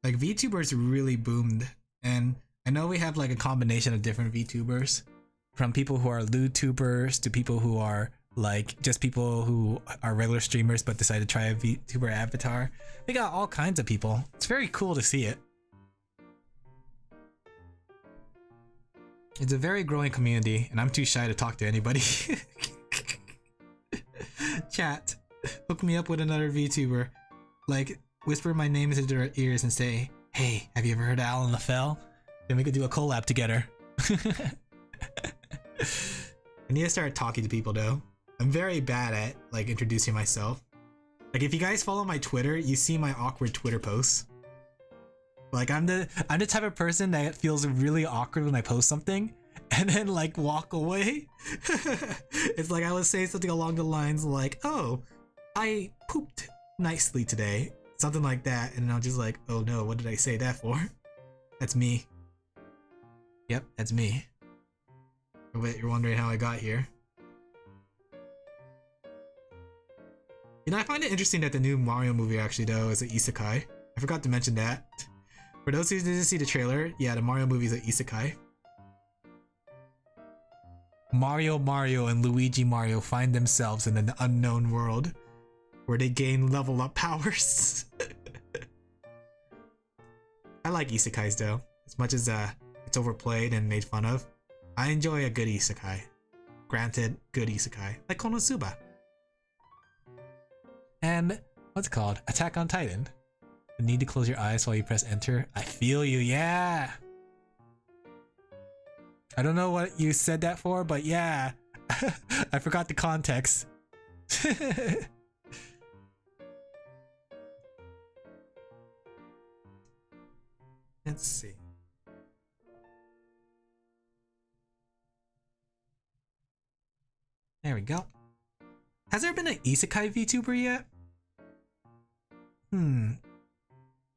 Like, VTubers really boomed, and I know we have like a combination of different VTubers, from people who are LewTubers to people who are like just people who are regular streamers but decide to try a VTuber avatar. We got all kinds of people. It's very cool to see it. It's a very growing community, and I'm too shy to talk to anybody. Chat, hook me up with another VTuber. Like, whisper my name into their ears and say, "Hey, have you ever heard of Alan LaFell? Then we could do a collab together." I need to start talking to people though. I'm very bad at like introducing myself. Like, if you guys follow my Twitter, you see my awkward Twitter posts. Like, I'm the type of person that feels really awkward when I post something and then like walk away. It's like I would say something along the lines like, "Oh, I pooped nicely today." Something like that, and I'm just like, "Oh no, what did I say that for?" That's me. Yep, that's me. Oh, wait, you're wondering how I got here? You know, I find it interesting that the new Mario movie actually though is an isekai. I forgot to mention that. For those who didn't see the trailer, yeah, the Mario movie is an isekai. Mario and Luigi Mario find themselves in an unknown world where they gain level up powers. I like isekais though, as much as it's overplayed and made fun of. I enjoy a good isekai. Granted, good isekai, like Konosuba. And what's it called? Attack on Titan. The need to close your eyes while you press enter. I feel you, yeah. I don't know what you said that for, but yeah. I forgot the context. Let's see. There we go. Has there been an isekai VTuber yet?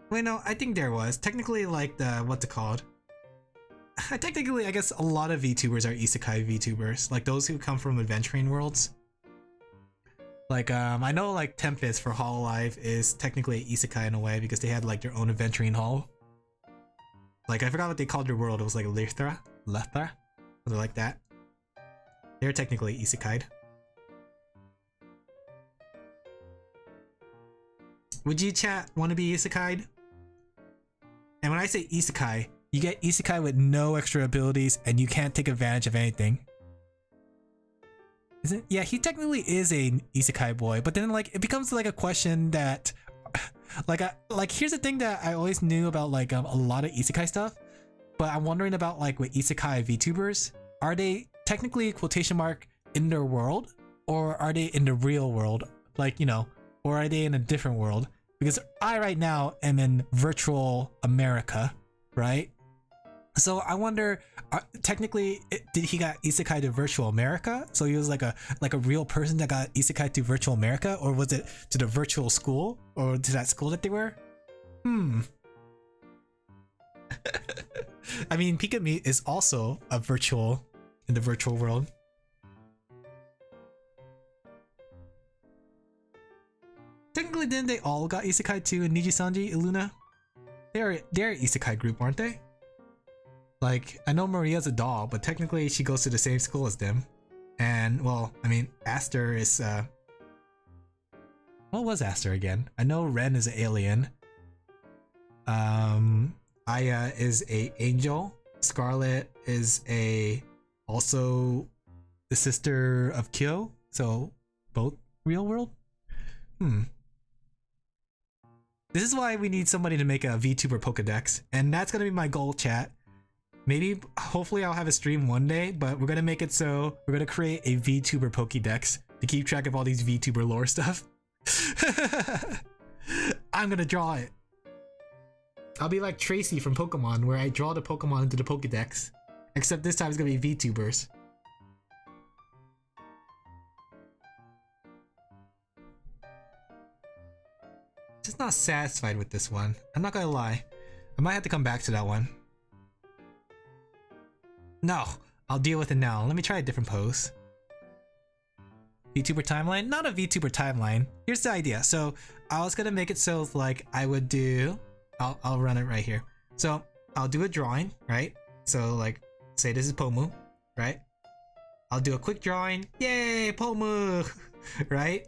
Wait, no, I think there was. Technically, like the, what's it called? Technically, I guess a lot of VTubers are isekai VTubers. Like those who come from adventuring worlds. Like, I know like Tempest for Hololive is technically an isekai in a way because they had like their own adventuring hall. Like, I forgot what they called their world. It was like Lethra? Something like that. They're technically isekai'd. Would you chat want to be isekai'd? And when I say isekai, you get isekai with no extra abilities and you can't take advantage of anything. Isn't? Yeah, he technically is a isekai boy, but then like it becomes like a question that like here's the thing that I always knew about like a lot of isekai stuff, but I'm wondering about like with isekai VTubers, are they technically quotation mark in their world, or are they in the real world, like, you know, or are they in a different world? Because I right now am in virtual America, right? So I wonder, technically, did he got isekai to virtual America? So he was like a real person that got isekai to virtual America, or was it to the virtual school, or to that school that they were? I mean, Pikami is also a virtual in the virtual world. Technically, didn't they all got isekai too in Nijisanji, Illuna? They're an isekai group, aren't they? Like, I know Maria's a doll, but technically she goes to the same school as them. And, well, I mean, Aster is, what was Aster again? I know Ren is an alien. Aya is a angel. Scarlet is also the sister of Kyo. So, both real world? This is why we need somebody to make a VTuber Pokedex. And that's gonna be my goal, chat. Maybe, hopefully I'll have a stream one day, but we're gonna make it so we're gonna create a VTuber Pokédex to keep track of all these VTuber lore stuff. I'm gonna draw it. I'll be like Tracy from Pokemon, where I draw the Pokemon into the Pokédex. Except this time it's gonna be VTubers. Just not satisfied with this one. I'm not gonna lie. I might have to come back to that one. No, I'll deal with it now. Let me try a different pose. VTuber timeline? Not a VTuber timeline. Here's the idea. So I was gonna make it so like I would do, I'll run it right here. So I'll do a drawing, right? So like, say this is Pomu, right? I'll do a quick drawing. Yay, Pomu, right?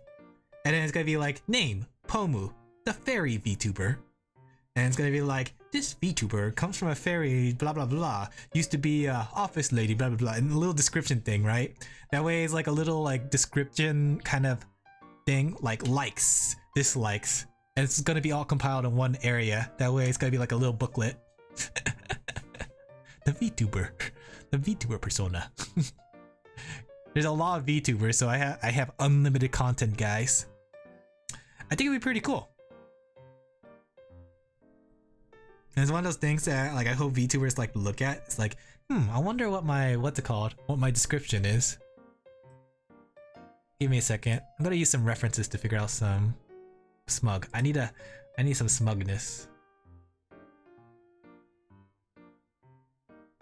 And then it's gonna be like, name, Pomu, the fairy VTuber. And it's gonna be like, this VTuber comes from a fairy, blah blah blah, used to be a office lady, blah blah blah, and a little description thing, right? That way it's like a little like description kind of thing, like likes, dislikes, and it's gonna be all compiled in one area. That way it's gonna be like a little booklet. The VTuber persona. There's a lot of VTubers, so I have unlimited content, guys. I think it'd be pretty cool. And it's one of those things that like I hope VTubers like look at. It's like, I wonder what my what my description is. Give me a second. I'm gonna use some references to figure out some smug. I need some smugness.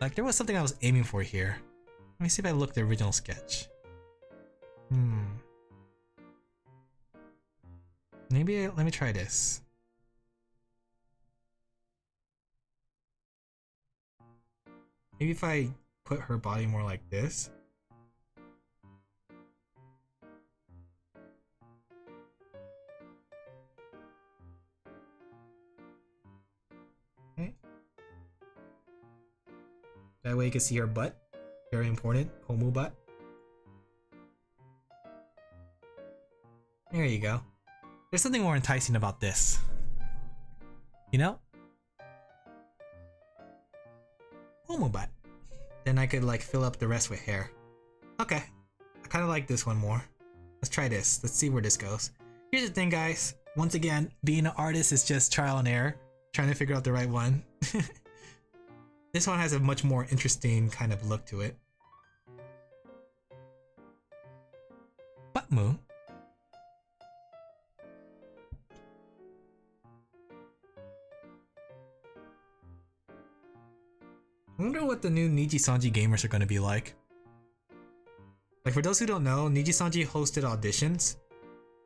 Like there was something I was aiming for here. Let me see if I look at the original sketch. Maybe let me try this. Maybe if I put her body more like this. Okay. That way you can see her butt. Very important. Pomu butt. There you go. There's something more enticing about this. You know? Pomu butt. Then I could like fill up the rest with hair. Okay. I kind of like this one more. Let's try this. Let's see where this goes. Here's the thing, guys. Once again, being an artist is just trial and error. Trying to figure out the right one. This one has a much more interesting kind of look to it. Butt moo. I wonder what the new Nijisanji gamers are going to be like. Like, for those who don't know, Nijisanji hosted auditions.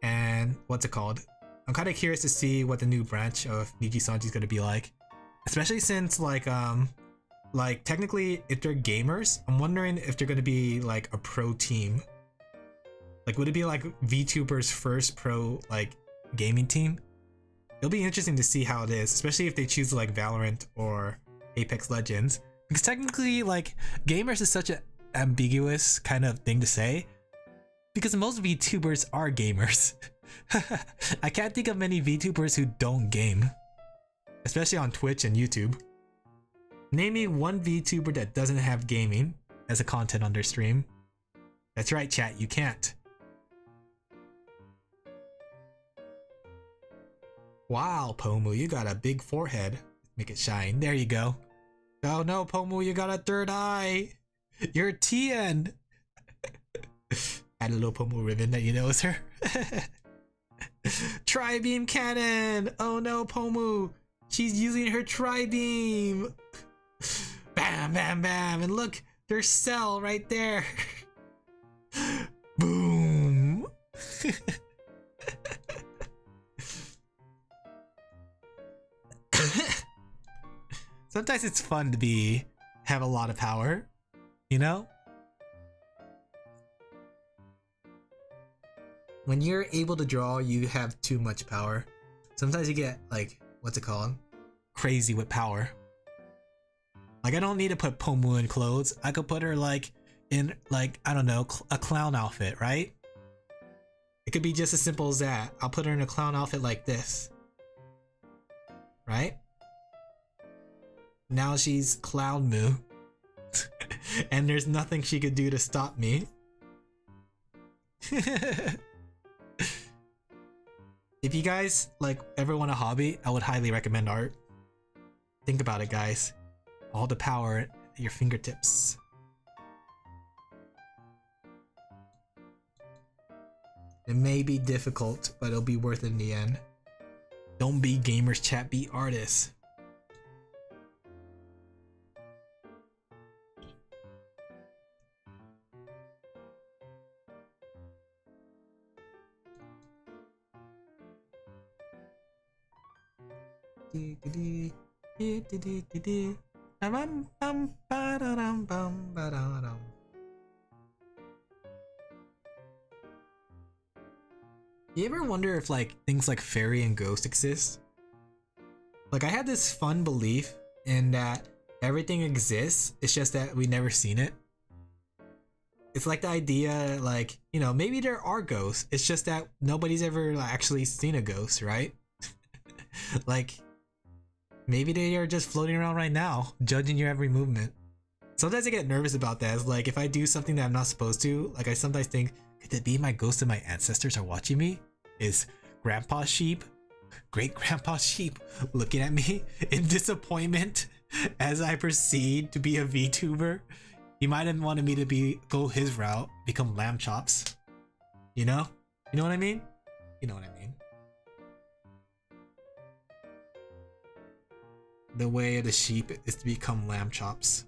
And what's it called? I'm kind of curious to see what the new branch of Nijisanji is going to be like. Especially since, like technically, if they're gamers, I'm wondering if they're going to be, like, a pro team. Like, would it be, like, VTuber's first pro, like, gaming team? It'll be interesting to see how it is, especially if they choose like Valorant or Apex Legends. Because technically, like, gamers is such an ambiguous kind of thing to say. Because most VTubers are gamers. I can't think of many VTubers who don't game. Especially on Twitch and YouTube. Name me one VTuber that doesn't have gaming as a content on their stream. That's right, chat, you can't. Wow, Pomu, you got a big forehead. Make it shine. There you go. Oh no, Pomu, you got a third eye. You're Tien. Add a little Pomu ribbon that you know is her. Tri-beam cannon. Oh no, Pomu. She's using her tri-beam. Bam, bam, bam. And look, there's Cell right there. Boom. Sometimes it's fun to have a lot of power, you know? When you're able to draw, you have too much power. Sometimes you get, like, what's it called? Crazy with power. Like, I don't need to put Pomu in clothes. I could put her, like, in, like, I don't know, a clown outfit, right? It could be just as simple as that. I'll put her in a clown outfit like this. Right? Now she's Clown Moo. And there's nothing she could do to stop me. If you guys like ever want a hobby, I would highly recommend art. Think about it, guys. All the power at your fingertips. It may be difficult, but it'll be worth it in the end. Don't be gamers, chat, be artists. You ever wonder if like things like fairy and ghost exist? Like I had this fun belief in that everything exists, it's just that we never seen it. It's like the idea like, you know, maybe there are ghosts, it's just that nobody's ever actually seen a ghost, right? Like maybe they are just floating around right now, judging your every movement. Sometimes I get nervous about that. It's like if I do something that I'm not supposed to, like I sometimes think, could it be my ghost and my ancestors are watching me? Is Grandpa Sheep, Great Grandpa Sheep, looking at me in disappointment as I proceed to be a VTuber? He might have wanted me to go his route, become Lamb Chops. You know? You know what I mean? You know what I mean. The way of the sheep is to become Lamb Chops.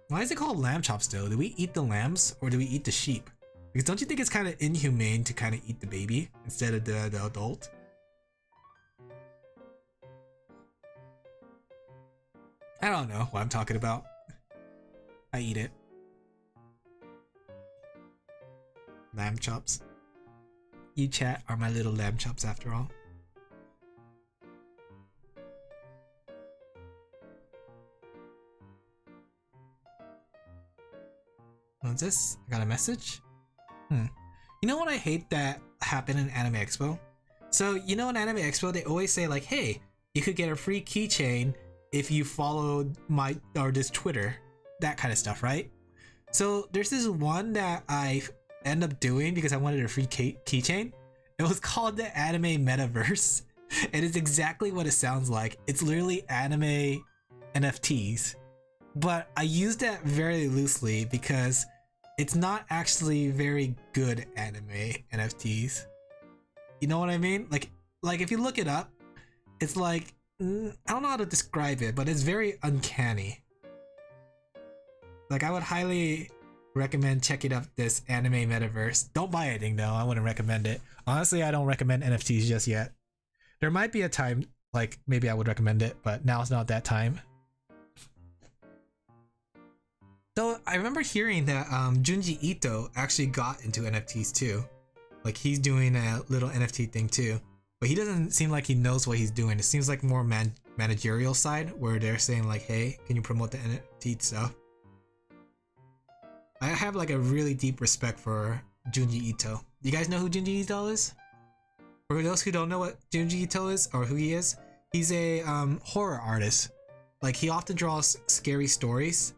Why is it called Lamb Chops though? Do we eat the lambs or do we eat the sheep? Because don't you think it's kind of inhumane to kind of eat the baby instead of the adult? I don't know what I'm talking about. I eat it. Lamb chops. You chat are my little lamb chops after all. What's this? I got a message? You know what I hate that happened in Anime Expo? So, you know in Anime Expo, they always say like, hey, you could get a free keychain if you followed this Twitter. That kind of stuff, right? So, there's this one that I end up doing because I wanted a free keychain. It was called the Anime Metaverse. And it's exactly what it sounds like. It's literally anime NFTs. But I used that very loosely because it's not actually very good anime NFTs. You know what I mean? Like if you look it up, it's like, I don't know how to describe it, but it's very uncanny. Like I would highly recommend checking out this Anime Metaverse. Don't buy anything though, I wouldn't recommend it. Honestly, I don't recommend NFTs just yet. There might be a time, like maybe I would recommend it, but now it's not that time. Though I remember hearing that Junji Ito actually got into NFTs too. Like he's doing a little NFT thing too, but he doesn't seem like he knows what he's doing. It seems like more managerial side where they're saying like, hey, can you promote the NFT stuff? I have like a really deep respect for Junji Ito. You guys know who Junji Ito is? For those who don't know what Junji Ito is or who he is, he's a horror artist. Like he often draws scary stories,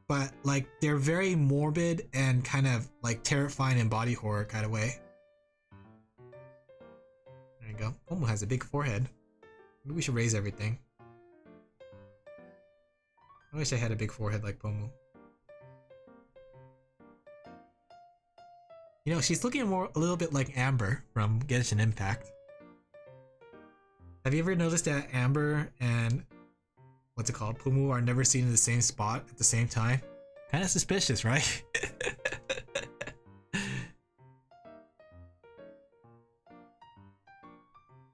but like they're very morbid and kind of like terrifying in body horror kind of way. There you go. Pomu has a big forehead. Maybe we should raise everything. I wish I had a big forehead like Pomu. You know, she's looking a little bit like Amber from Genshin Impact. Have you ever noticed that Amber and what's it called, Pomu are never seen in the same spot at the same time? Kind of suspicious, right?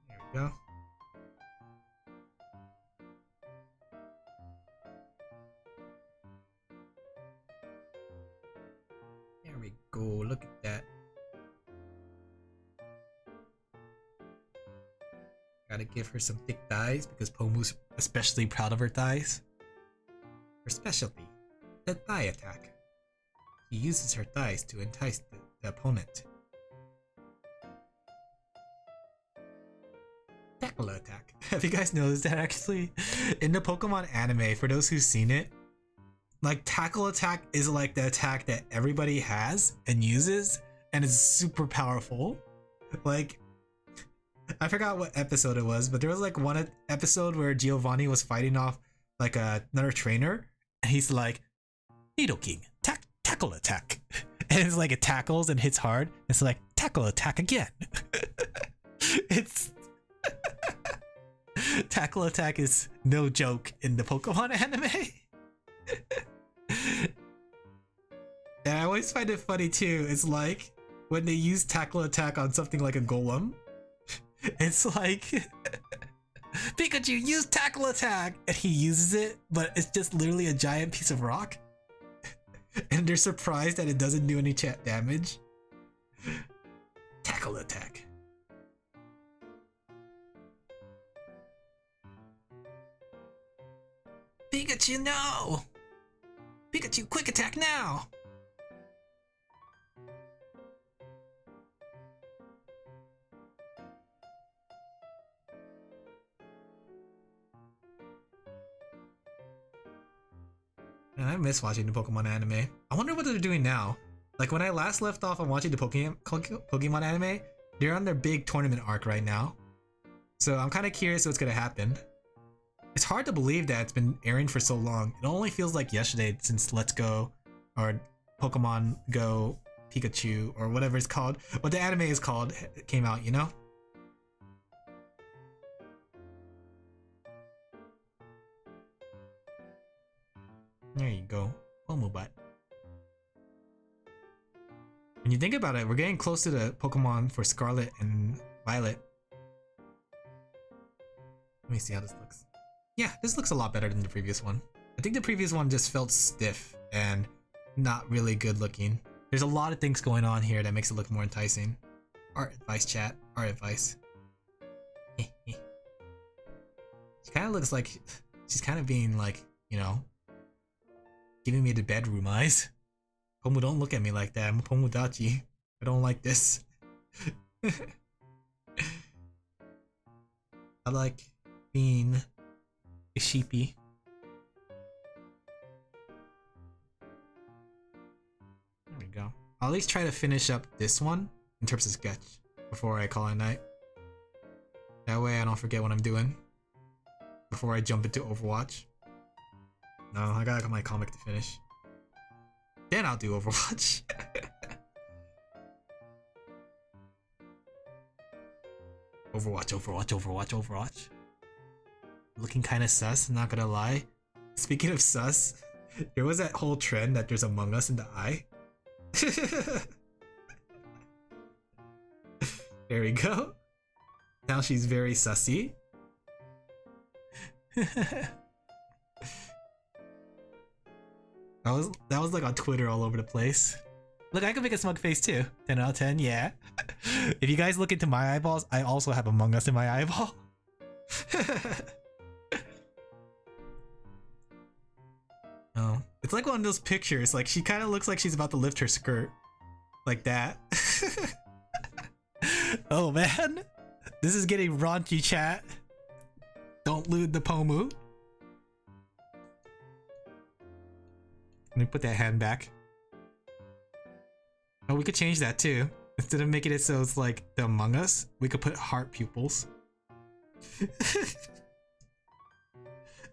There we go. There we go, look at that. Gotta give her some thick thighs because Pomu's especially proud of her thighs. Her specialty, the thigh attack. She uses her thighs to entice the opponent. Tackle attack. Have you guys noticed that actually? In the Pokemon anime, for those who've seen it, like tackle attack is like the attack that everybody has and uses and is super powerful. Like, I forgot what episode it was, but there was like one episode where Giovanni was fighting off like another trainer, and he's like, Nidoking, tackle attack. And it's like it tackles and hits hard. It's like, tackle attack again. It's... tackle attack is no joke in the Pokemon anime. And I always find it funny too. It's like when they use tackle attack on something like a golem, it's like Pikachu, use tackle attack, and he uses it, but it's just literally a giant piece of rock, and they're surprised that it doesn't do any chat damage. Tackle attack. Pikachu, no! Pikachu, quick attack now! Man, I miss watching the Pokemon anime. I wonder what they're doing now. Like when I last left off on watching the Pokemon anime, they're on their big tournament arc right now. So I'm kind of curious what's gonna happen. It's hard to believe that it's been airing for so long. It only feels like yesterday since Let's Go or Pokemon Go Pikachu or whatever it's called, what the anime is called, came out, you know? There you go. Pomu butt. When you think about it, we're getting close to the Pokemon for Scarlet and Violet. Let me see how this looks. Yeah, this looks a lot better than the previous one. I think the previous one just felt stiff and not really good looking. There's a lot of things going on here that makes it look more enticing. Art advice, chat. Art advice. She kind of looks like she's kind of being like, you know, giving me the bedroom eyes. Pomu, don't look at me like that. I'm Pomudachi. I don't like this. I like being a sheepy. There we go. I'll at least try to finish up this one in terms of sketch before I call it a night. That way I don't forget what I'm doing before I jump into Overwatch. No, I got my comic to finish. Then I'll do Overwatch. Overwatch. Looking kind of sus, not gonna lie. Speaking of sus, there was that whole trend that there's Among Us in the eye. There we go. Now she's very sussy. That was like on Twitter all over the place. Look, I can make a smug face too. 10 out of 10, yeah. If you guys look into my eyeballs, I also have Among Us in my eyeball. Oh, it's like one of those pictures. Like, she kind of looks like she's about to lift her skirt. Like that. Oh man. This is getting raunchy, chat. Don't lewd the Pomu. Let me put that hand back. Oh, we could change that too. Instead of making it so it's like the Among Us, we could put heart pupils.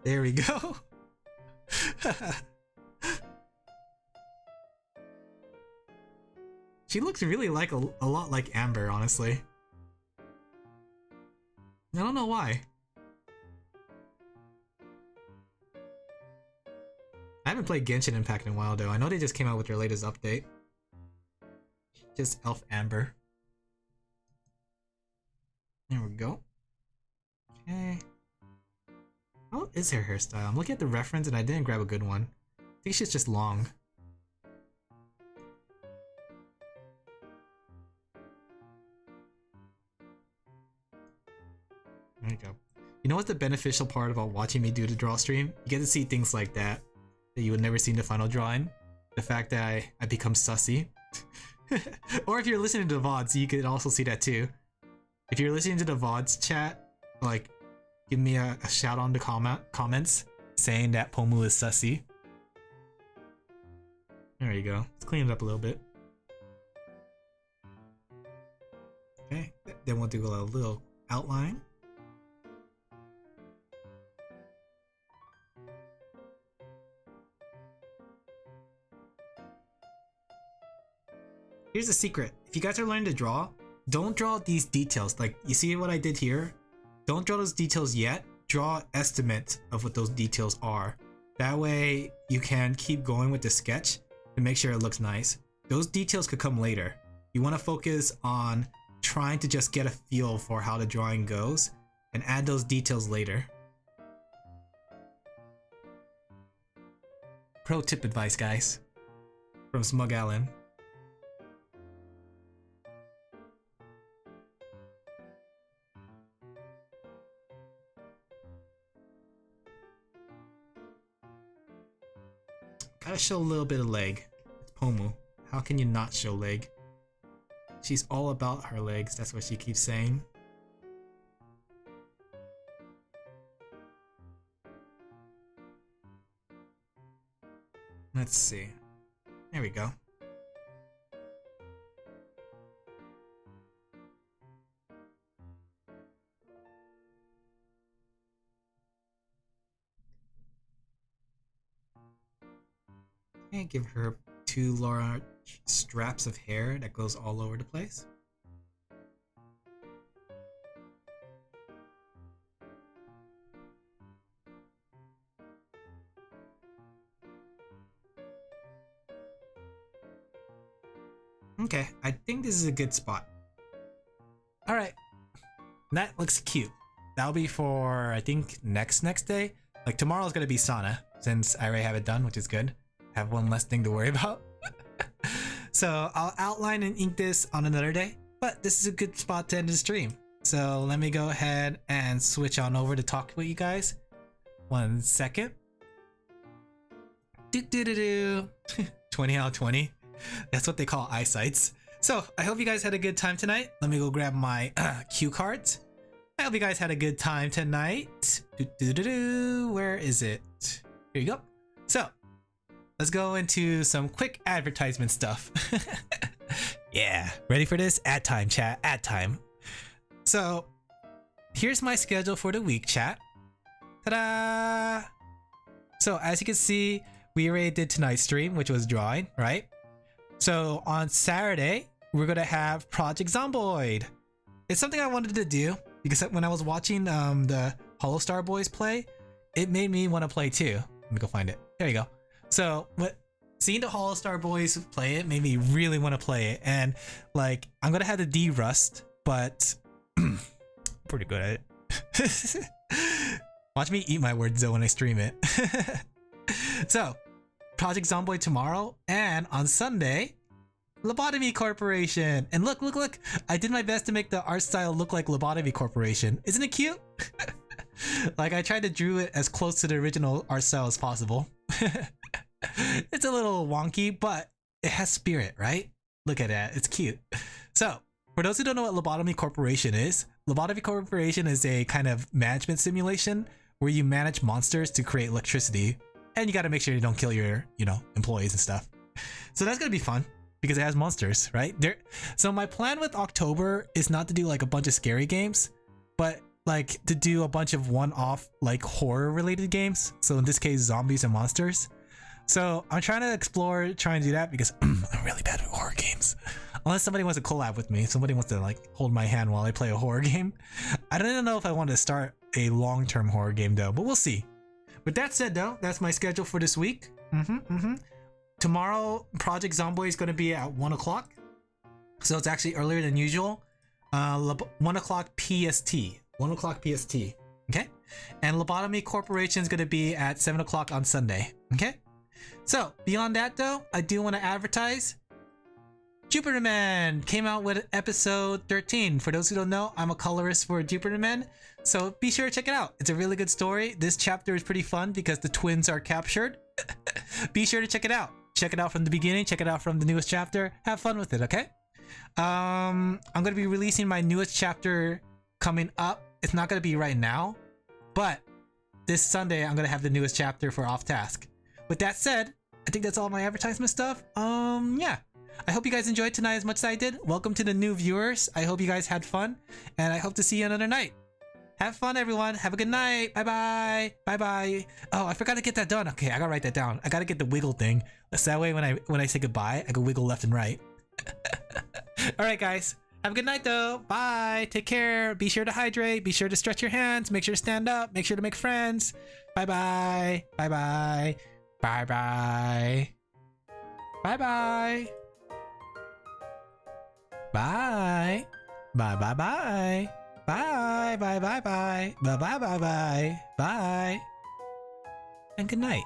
There we go. She looks really like a lot like Amber, honestly. I don't know why. I haven't played Genshin Impact in a while though. I know they just came out with their latest update. Just Elf Amber. There we go. Okay. How is her hairstyle? I'm looking at the reference and I didn't grab a good one. I think she's just long. There you go. You know what's the beneficial part about watching me do the draw stream? You get to see things like that you would never see in the final drawing. The fact that I become sussy. Or if you're listening to the VODs, you could also see that too. If you're listening to the VODs chat, like, give me a shout on the comments saying that Pomu is sussy. There you go. Let's clean it up a little bit. Okay, then we'll do a little outline. Here's a secret. If you guys are learning to draw, don't draw these details. Like, you see what I did here? Don't draw those details yet. Draw an estimate of what those details are. That way, you can keep going with the sketch to make sure it looks nice. Those details could come later. You want to focus on trying to just get a feel for how the drawing goes and add those details later. Pro tip advice, guys. From Smug Allen. Gotta show a little bit of leg. It's Pomu. How can you not show leg? She's all about her legs, that's what she keeps saying. Let's see. There we go. And give her 2 large straps of hair that goes all over the place. Okay, I think this is a good spot. Alright, that looks cute. That'll be for, I think, next day. Like, tomorrow's gonna be Sana, since I already have it done, which is good. Have one less thing to worry about. So I'll outline and ink this on another day, but this is a good spot to end the stream. So let me go ahead and switch on over to talk with you guys. 1 second. 20 out of 20. That's what they call eyesights. So I hope you guys had a good time tonight. Let me go grab my cue cards. I hope you guys had a good time tonight. Where is it? Here you go. So let's go into some quick advertisement stuff. Yeah, ready for this? Ad time, chat, ad time. So here's my schedule for the week, chat. Ta-da! So as you can see, we already did tonight's stream, which was drawing, right? So on Saturday, we're gonna have Project Zomboid. It's something I wanted to do because when I was watching the Hollow Star Boys play, it made me want to play too. Let me go find it. There you go. So seeing the Hollow Star Boys play it made me really want to play it, and like I'm gonna have to de-rust, but pretty good at it. Watch me eat my words though when I stream it. So Project Zomboid tomorrow, and on Sunday Lobotomy Corporation. And look, look, look. I did my best to make the art style look like Lobotomy Corporation. Isn't it cute? Like I tried to draw it as close to the original art style as possible. It's a little wonky, but it has spirit, right? Look at that. It's cute. So, for those who don't know what Lobotomy Corporation is a kind of management simulation where you manage monsters to create electricity, and you got to make sure you don't kill your, employees and stuff. So that's gonna be fun because it has monsters, right? So my plan with October is not to do like a bunch of scary games, but like to do a bunch of one-off like horror-related games. So in this case, zombies and monsters. So I'm trying to do that because I'm really bad at horror games. Unless somebody wants to collab with me, somebody wants to like hold my hand while I play a horror game. I don't even know if I want to start a long-term horror game though, but we'll see. With that said though, that's my schedule for this week. Tomorrow, Project Zomboid is going to be at 1 o'clock. So it's actually earlier than usual. 1 o'clock PST. 1 o'clock PST. Okay? And Lobotomy Corporation is going to be at 7 o'clock on Sunday. Okay? So, beyond that though, I do want to advertise. Jupitermen came out with episode 13. For those who don't know, I'm a colorist for Jupitermen. So be sure to check it out. It's a really good story. This chapter is pretty fun because the twins are captured. Be sure to check it out. Check it out from the beginning. Check it out from the newest chapter. Have fun with it, okay? I'm going to be releasing my newest chapter coming up. It's not going to be right now, but this Sunday I'm going to have the newest chapter for Offtask. With that said, I think that's all my advertisement stuff. Yeah. I hope you guys enjoyed tonight as much as I did. Welcome to the new viewers. I hope you guys had fun, and I hope to see you another night. Have fun, everyone. Have a good night. Bye-bye. Bye-bye. Oh, I forgot to get that done. Okay, I gotta write that down. I gotta get the wiggle thing. So that way when I say goodbye, I can wiggle left and right. Alright, guys. Have a good night, though. Bye. Take care. Be sure to hydrate. Be sure to stretch your hands. Make sure to stand up. Make sure to make friends. Bye-bye. Bye-bye. Bye-bye. Bye-bye. Bye. Bye-bye-bye. Bye, bye, bye, bye, bye, bye, bye, bye, bye, and good night.